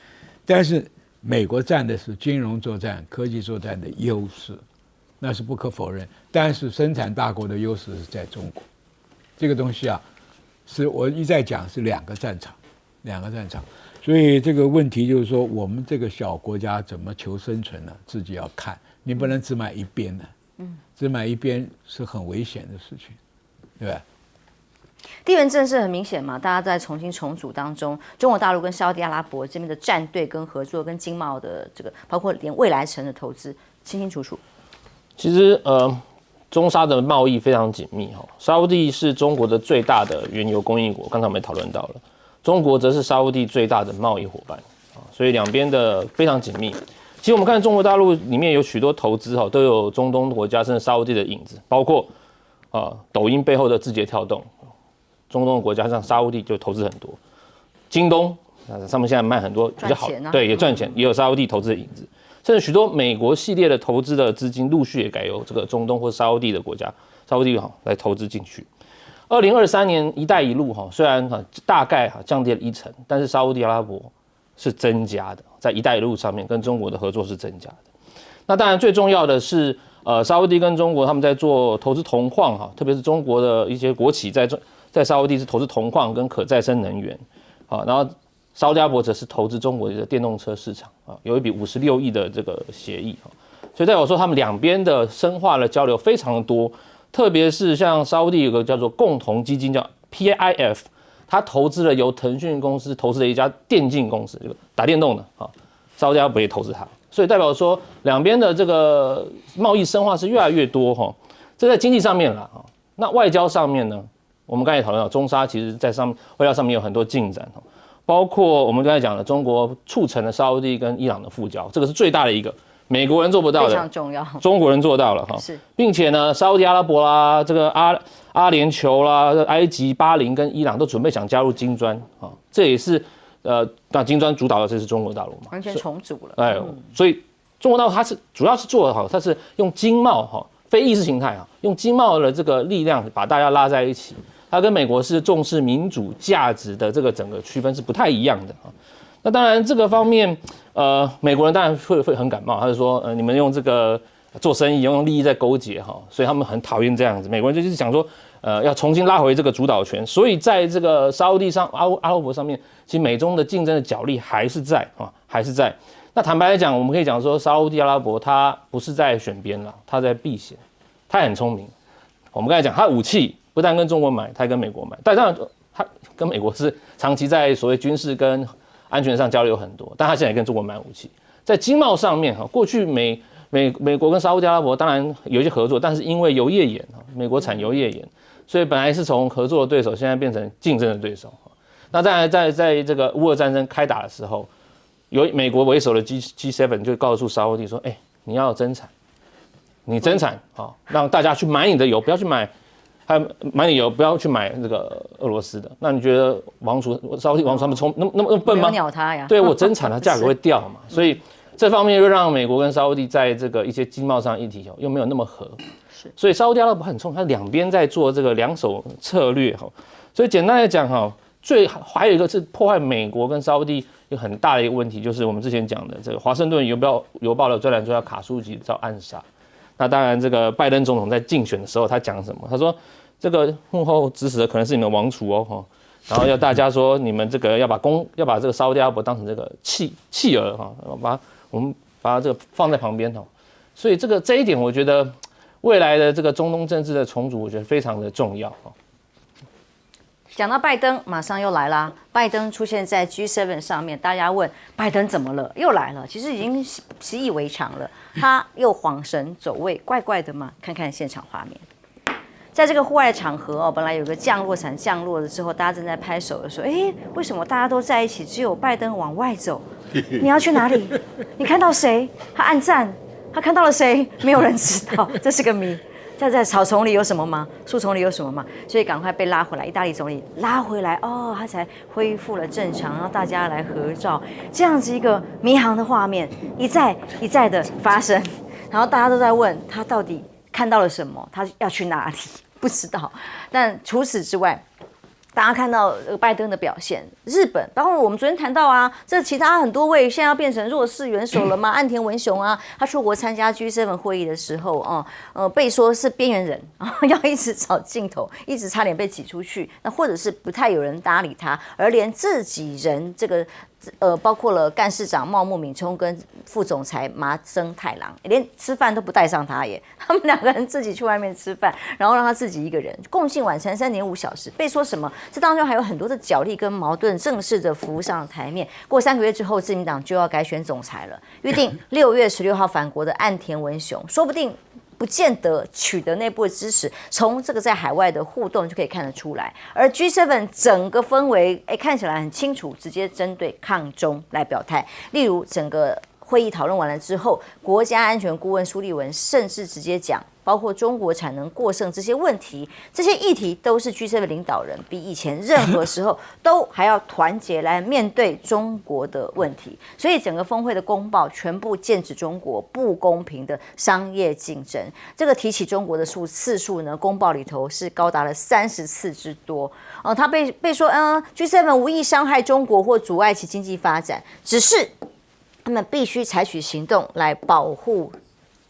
但是美国占的是金融作战、科技作战的优势，那是不可否认。但是生产大国的优势是在中国。这个东西啊，是我一再讲是两个战场，所以这个问题就是说，我们这个小国家怎么求生存呢？自己要看，你不能只买一边的，只买一边是很危险的事情，对吧？地缘政治很明显嘛，大家在重新重组当中，中国大陆跟沙特阿拉伯这边的战队跟合作跟经贸的这个，包括连未来城的投资，清清楚楚。其实中沙的贸易非常紧密哈，沙烏地是中国的最大的原油供应国，刚才我们也讨论到了，中国则是沙烏地最大的贸易伙伴啊，所以两边的非常紧密。其实我们看中国大陆里面有许多投资哈，都有中东国家甚至沙烏地的影子，包括抖音背后的字节跳动，中东的国家像沙烏地就投资很多，京东上面现在卖很多比较好，对，也赚钱，也有沙烏地投资的影子。甚至许多美国系列的投资的资金陆续也改由这个中东或沙烏地的国家，沙烏地来投资进去。2023年“一带一路”虽然大概降低了1成，但是沙烏地阿拉伯是增加的，在“一带一路”上面跟中国的合作是增加的。那当然最重要的是，沙烏地跟中国他们在做投资铜矿特别是中国的一些国企在沙烏地是投资铜矿跟可再生能源然后沙烏地阿拉伯则是投资中国的电动车市场有一笔56亿的这个协议所以代表说他们两边的深化的交流非常的多，特别是像沙烏地有个叫做共同基金叫 PIF， 它投资了由腾讯公司投资的一家电竞公司，打电动的沙烏地阿拉伯也投资它，所以代表说两边的这个贸易深化是越来越多这在经济上面啦那外交上面呢，我们刚才也讨论到中沙其实在外交上面有很多进展包括我们刚才讲的中国促成了沙烏地跟伊朗的复交，这个是最大的一个，美国人做不到的，非常重要，中国人做到了是，并且呢，沙烏地阿拉伯啦，这个阿联酋啦，埃及、巴林跟伊朗都准备想加入金砖这也是那金砖主导的这是中国大陆嘛，完全重组了，所以中国大陆它是主要是做的它是用经贸非意识形态用经贸的这个力量把大家拉在一起。它跟美国是重视民主价值的这个整个区分是不太一样的那当然这个方面，美国人当然会很感冒，他就说你们用这个做生意用利益在勾结所以他们很讨厌这样子。美国人就是想说，要重新拉回这个主导权。所以在这个沙烏地上阿拉伯上面，其实美中的竞争的角力还是在还是在。那坦白来讲，我们可以讲说，沙烏地阿拉伯它不是在选边了，它在避险，它很聪明。我们刚才讲，它的武器。不但跟中国买，他还跟美国买，但当然他跟美国是长期在所谓军事跟安全上交流很多，但他现在也跟中国买武器。在经贸上面过去美国跟沙烏地阿拉伯当然有一些合作，但是因为油页岩美国产油页岩，所以本来是从合作的对手，现在变成竞争的对手。那当然在这个乌俄战争开打的时候，由美国为首的 G7 就告诉沙烏地说，你要增产，你增产让大家去买你的油，不要去买你油，不要去买这个俄罗斯的。那你觉得沙烏地王储他们那么笨吗？没有鸟他呀。对，我增产，它价格会掉嘛。所以这方面又让美国跟沙烏地在这个一些经贸上议题又没有那么合。所以沙烏地阿拉伯很聪明，它两边在做这个两手策略所以简单来讲还有一个是破坏美国跟沙烏地有很大的一个问题，就是我们之前讲的这个华盛顿邮报的专栏作家卡舒吉遭暗杀。那当然，这个拜登总统在竞选的时候，他讲什么？他说，这个幕后指使的可能是你们王储然后要大家说你们这个要把这个沙烏地阿拉伯当成这个弃儿我们把这个放在旁边所以这一点，我觉得未来的这个中东政治的重组，我觉得非常的重要。讲到拜登，马上又来啦。拜登出现在 G7 上面，大家问拜登怎么了？又来了，其实已经习以为常了。他又晃神走位，怪怪的嘛。看看现场画面，在这个户外的场合哦，本来有个降落伞降落了之后，大家正在拍手的时候，哎，为什么大家都在一起，只有拜登往外走？你要去哪里？你看到谁？他按赞，他看到了谁？没有人知道，这是个谜。在草丛里有什么吗？树丛里有什么吗？所以赶快被拉回来，意大利总理拉回来，哦，他才恢复了正常，然后大家来合照，这样子一个迷航的画面一再的发生，然后大家都在问他到底看到了什么，他要去哪里？不知道。但除此之外，大家看到拜登的表现，日本，包括我们昨天谈到啊，这其他很多位现在要变成弱势元首了吗？岸田文雄啊，他出国参加 G7 会议的时候，被说是边缘人，要一直找镜头，一直差点被挤出去，那或者是不太有人搭理他，而连自己人这个。包括了干事长茂木敏充跟副总裁麻生太郎，连吃饭都不带上他耶，他们两个人自己去外面吃饭，然后让他自己一个人共进晚餐3.5小时，被说什么？这当中还有很多的角力跟矛盾，正式的浮上台面。过3个月之后，自民党就要改选总裁了，预定6月16号返国的岸田文雄，说不定。不见得取得内部的支持，从这个在海外的互动就可以看得出来。而 G7 整个氛围，看起来很清楚，直接针对抗中来表态。例如，整个会议讨论完了之后，国家安全顾问苏立文甚至直接讲，包括中国产能过剩这些问题，这些议题都是 G7 领导人比以前任何时候都还要团结来面对中国的问题。所以整个峰会的公报全部剑指中国不公平的商业竞争。这个提起中国的次数呢，公报里头是高达了30次之多。他被说G7 无意伤害中国或阻碍其经济发展，只是他们必须采取行动来保护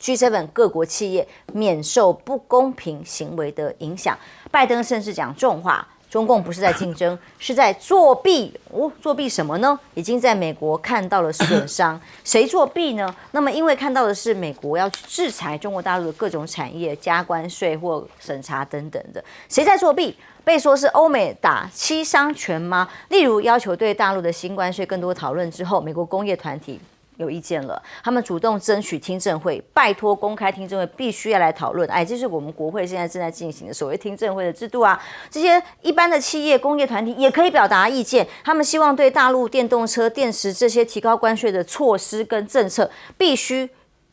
G7 各国企业免受不公平行为的影响。拜登甚至讲重话，中共不是在竞争，是在作弊。作弊什么呢？已经在美国看到了损伤。谁作弊呢？那么因为看到的是美国要制裁中国大陆的各种产业，加关税或审查等等的。谁在作弊？被说是欧美打七伤拳吗？例如要求对大陆的新关税更多讨论之后，美国工业团体有意见了，他们主动争取听证会，拜托公开听证会必须要来讨论。这是我们国会现在正在进行的所谓听证会的制度啊。这些一般的企业、工业团体也可以表达意见，他们希望对大陆电动车、电池这些提高关税的措施跟政策，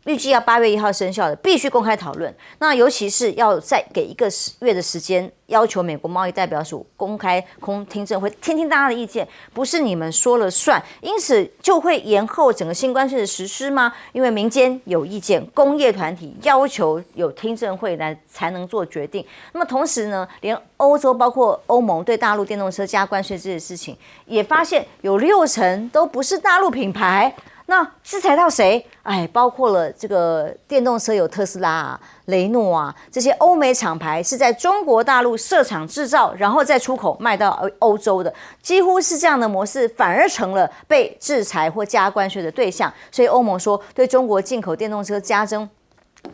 预计要8月1号生效的，必须公开讨论。那尤其是要再给1个月的时间，要求美国贸易代表署公开听证会，听听大家的意见，不是你们说了算。因此就会延后整个新关税的实施吗？因为民间有意见，工业团体要求有听证会来才能做决定。那么同时呢，连欧洲包括欧盟对大陆电动车加关税这件事情，也发现有60%都不是大陆品牌。那制裁到谁？包括了这个电动车有特斯拉啊、雷诺啊这些欧美厂牌是在中国大陆设厂制造，然后再出口卖到欧洲的，几乎是这样的模式，反而成了被制裁或加关税的对象。所以欧盟说，对中国进口电动车加征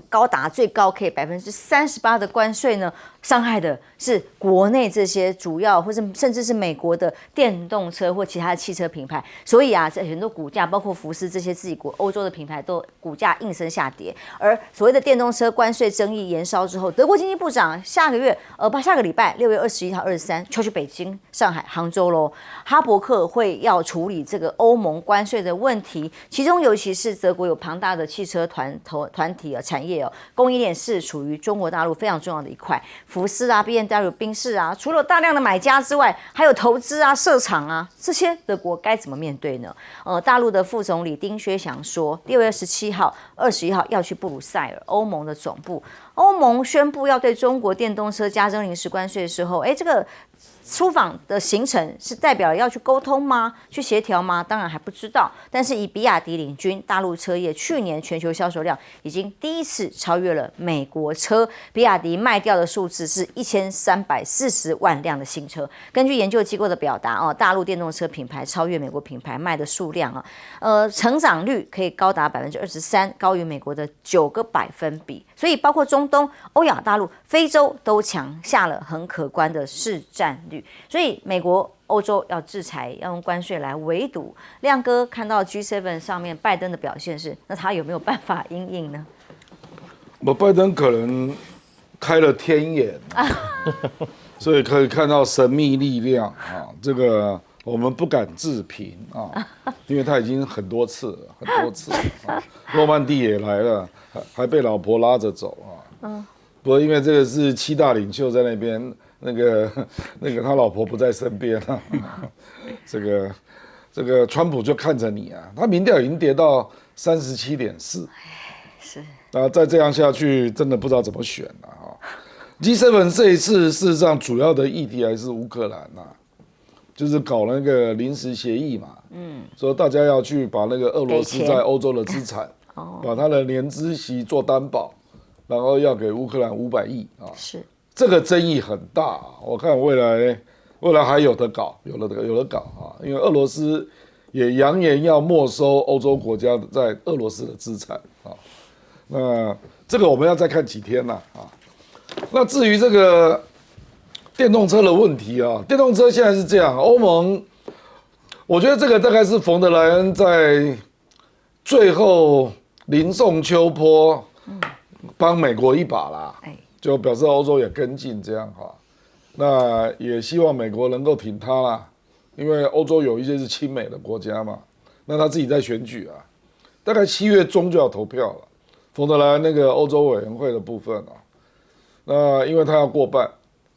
高达最高可以38%的关税呢，伤害的是国内这些主要或者甚至是美国的电动车或其他的汽车品牌。所以啊，很多股价包括福斯这些自己欧洲的品牌都股价应声下跌。而所谓的电动车关税争议延烧之后，德国经济部长下个礼拜6月21号、23就去北京、上海、杭州喽。哈伯克会要处理这个欧盟关税的问题，其中尤其是德国有庞大的汽车团体产业供应链是属于中国大陆非常重要的一块。福斯啊、BMW、宾士啊，除了大量的买家之外，还有投资啊、设厂啊，这些德国该怎么面对呢？大陆的副总理丁薛祥说，6月17号、21号要去布鲁塞尔，欧盟的总部。欧盟宣布要对中国电动车加征临时关税的时候，这个出访的行程是代表要去沟通吗？去协调吗？当然还不知道。但是以比亚迪领军，大陆车业去年全球销售量已经第一次超越了美国车。比亚迪卖掉的数字是1340万辆的新车。根据研究机构的表达，大陆电动车品牌超越美国品牌卖的数量成长率可以高达23%，高于美国的9个百分比。所以包括中东、欧亚大陆、非洲都抢下了很可观的市占率。所以美国、欧洲要制裁，要用关税来围堵。亮哥看到 G7 上面拜登的表现是，那他有没有办法因应呢？拜登可能开了天眼，所以可以看到神秘力量啊，这个我们不敢置评啊，因为他已经很多次啊，诺曼底也来了，还被老婆拉着走啊。不过因为这个是7大领袖在那边，那个他老婆不在身边啊，这个川普就看着你啊，他民调已经跌到37.4，是。然后再这样下去，真的不知道怎么选了啊。G7 这一次事实上主要的议题还是乌克兰呐，就是搞那个临时协议嘛，说大家要去把那个俄罗斯在欧洲的资产，把他的年孳息做担保，然后要给乌克兰500亿啊。是。这个争议很大，我看未来还有的搞，有的搞啊，因为俄罗斯也扬言要没收欧洲国家在俄罗斯的资产啊。那这个我们要再看几天了啊。那至于这个电动车的问题啊，电动车现在是这样，欧盟，我觉得这个大概是冯德莱恩在最后临送秋波，帮美国一把啦，就表示欧洲也跟进这样哈。那也希望美国能够挺他啦，因为欧洲有一些是亲美的国家嘛，那他自己在选举啊，大概7月中就要投票了。冯德莱恩那个欧洲委员会的部分啊，那因为他要过半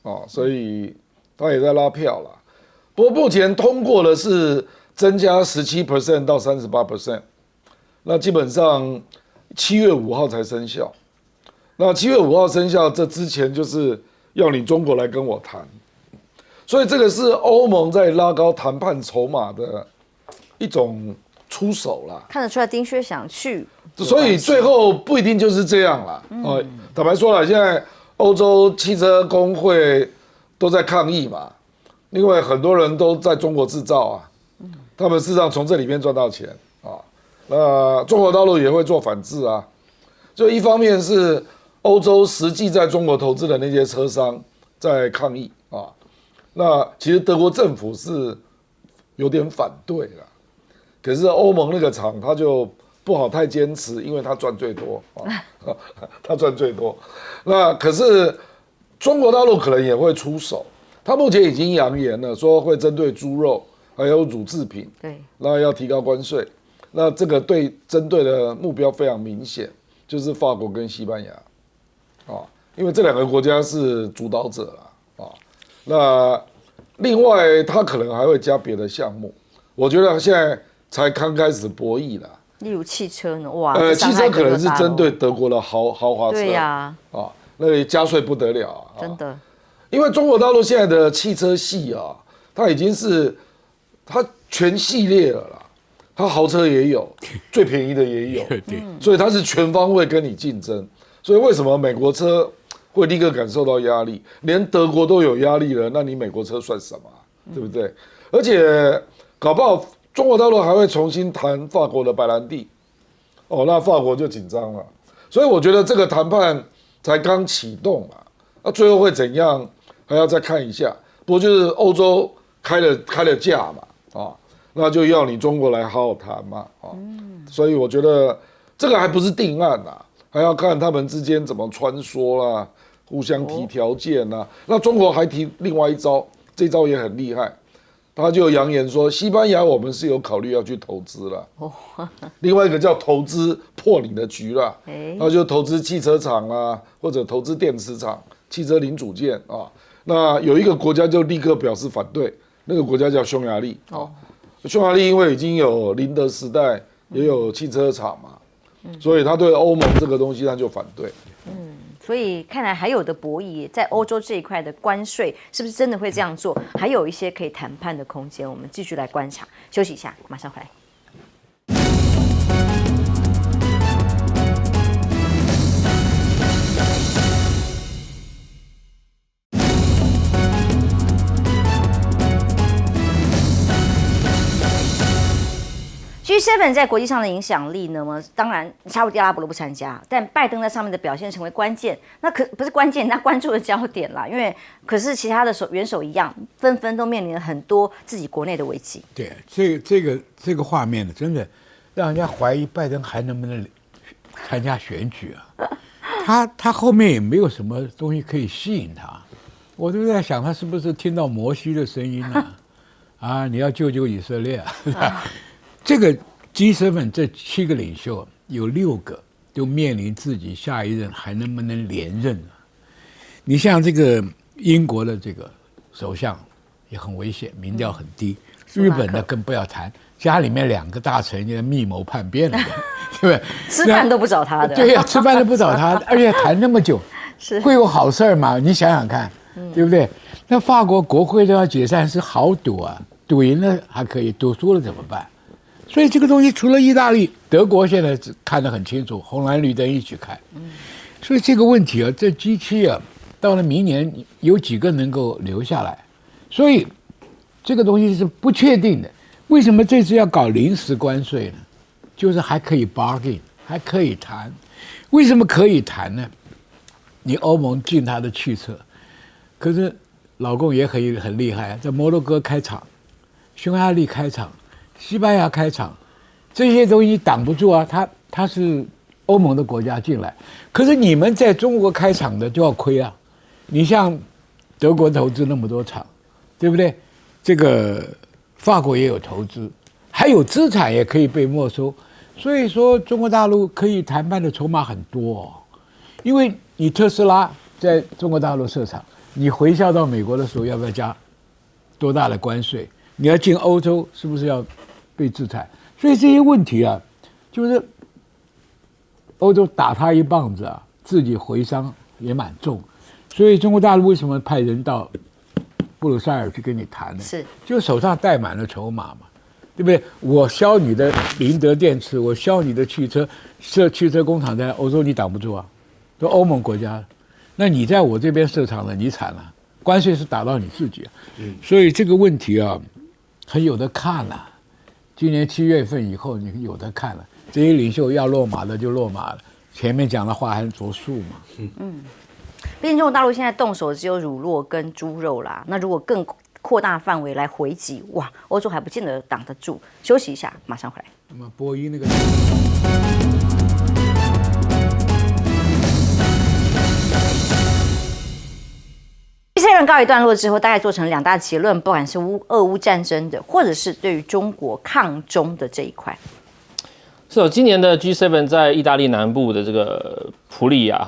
啊，所以他也在拉票了。不过目前通过的是增加17% 到38%，那基本上7月5号才生效。那7月5号生效，这之前就是要你中国来跟我谈，所以这个是欧盟在拉高谈判筹码的一种出手啦。看得出来丁薛想去。所以最后不一定就是这样啦。坦白说了，现在欧洲汽车工会都在抗议嘛，因为很多人都在中国制造啊，他们事实上从这里面赚到钱啊。那中国大陆也会做反制啊，就一方面是欧洲实际在中国投资的那些车商在抗议啊，那其实德国政府是有点反对了，可是欧盟那个厂他就不好太坚持，因为他赚最多啊，他赚最多。那可是中国大陆可能也会出手，他目前已经扬言了，说会针对猪肉还有乳制品，对，那要提高关税。那这个针对的目标非常明显，就是法国跟西班牙啊，因为这2个国家是主导者了啊。那另外他可能还会加别的项目，我觉得现在才刚开始博弈啦。例如汽车呢？哇，汽车可能是针对德国的豪华车，对呀，啊，那个加税不得了啊，真的，因为中国大陆现在的汽车系啊，它已经是它全系列了啦，它豪车也有，最便宜的也有，所以它是全方位跟你竞争。所以为什么美国车会立刻感受到压力？连德国都有压力了，那你美国车算什么？对不对？而且搞不好中国大陆还会重新谈法国的白兰地，哦，那法国就紧张了。所以我觉得这个谈判才刚启动啊，那最后会怎样还要再看一下。不过就是欧洲开了价嘛，啊，那就要你中国来好好谈嘛，啊，所以我觉得这个还不是定案啊，还要看他们之间怎么穿梭啦，互相提条件啦。那中国还提另外一招，这招也很厉害。他就扬言说，西班牙我们是有考虑要去投资了。另外一个叫投资破你的局啦，那就投资汽车厂啊，或者投资电池厂、汽车零组件啊。那有一个国家就立刻表示反对，那个国家叫匈牙利。匈牙利因为已经有林德时代也有汽车厂嘛，所以他对欧盟这个东西他就反对。所以看来还有的博弈，在欧洲这一块的关税是不是真的会这样做？还有一些可以谈判的空间，我们继续来观察。休息一下，马上回来。G7 G7 在国际上的影响力呢，当然沙烏地阿拉伯都不参加，但拜登在上面的表现成为关键，那可不是关键，那关注的焦点啦。因为可是其他的元首一样，纷纷都面临了很多自己国内的危机。对，这个画面呢，真的让人家怀疑拜登还能不能参加选举啊？他后面也没有什么东西可以吸引他，我都在想他是不是听到摩西的声音啊？啊，你要救救以色列啊！这个 G7 这7个领袖有6个都面临自己下一任还能不能连任你像这个英国的这个首相也很危险，民调很低。日本的更不要谈，家里面2个大臣也密谋叛变了，对不对？吃饭都不找他的。对呀，吃饭都不找他，而且谈那么久，会有好事吗？你想想看，对不对？那法国国会都要解散，是好赌啊，赌赢了还可以，赌输了怎么办？所以这个东西除了意大利、德国现在看得很清楚，红蓝绿灯一起开。所以这个问题啊，这G7啊，到了明年有几个能够留下来？所以这个东西是不确定的。为什么这次要搞临时关税呢？就是还可以 bargain， 还可以谈。为什么可以谈呢？你欧盟进他的汽车，可是老共也很厉害，在摩洛哥开厂，匈牙利开厂，西班牙开厂，这些东西挡不住啊。他是欧盟的国家进来，可是你们在中国开厂的就要亏啊。你像德国投资那么多厂，对不对？这个法国也有投资，还有资产也可以被没收。所以说，中国大陆可以谈判的筹码很多因为你特斯拉在中国大陆设厂，你回销到美国的时候要不要加多大的关税？你要进欧洲是不是要被制裁？所以这些问题啊，就是欧洲打他一棒子啊，自己回伤也蛮重。所以中国大陆为什么派人到布鲁塞尔去跟你谈呢？是，就手上带满了筹码嘛，对不对？我销你的宁德电池，我销你的汽车，设汽车工厂在欧洲，你挡不住啊，都欧盟国家，那你在我这边设厂了，你惨了，关税是打到你自己啊。所以这个问题啊，很有的看了。今年7月份以后，你有的看了。这些领袖要落马的就落马了，前面讲的话还着数嘛。毕竟中国大陆现在动手只有乳酪跟猪肉啦，那如果更扩大范围来回击，哇，欧洲还不见得挡得住。休息一下，马上回来。那么波音那个。G7告一段落之后，大概做成2大结论，不管是俄乌战争的，或者是对于中国抗中的这一块。是今年的 G7 在意大利南部的这个普里亚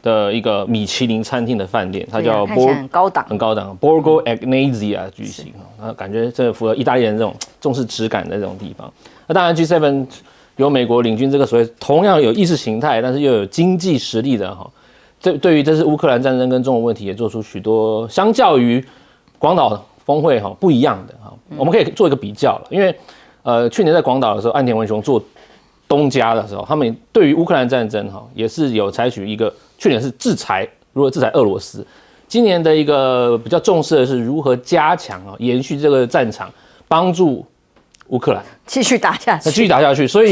的一个米其林餐厅的饭店，它叫很高档，很高档 Borgo Agnese 举行感觉这符合意大利人这种重视质感的这种地方。那当然 G7 由美国领军这个所谓同样有意识形态，但是又有经济实力的对于这次乌克兰战争跟中国问题也做出许多相较于广岛峰会不一样的我们可以做一个比较了，因为去年在广岛的时候，岸田文雄做东家的时候，他们对于乌克兰战争也是有采取一个，去年是制裁，如何制裁俄罗斯，今年的一个比较重视的是如何加强延续这个战场，帮助乌克兰继续打下去，所以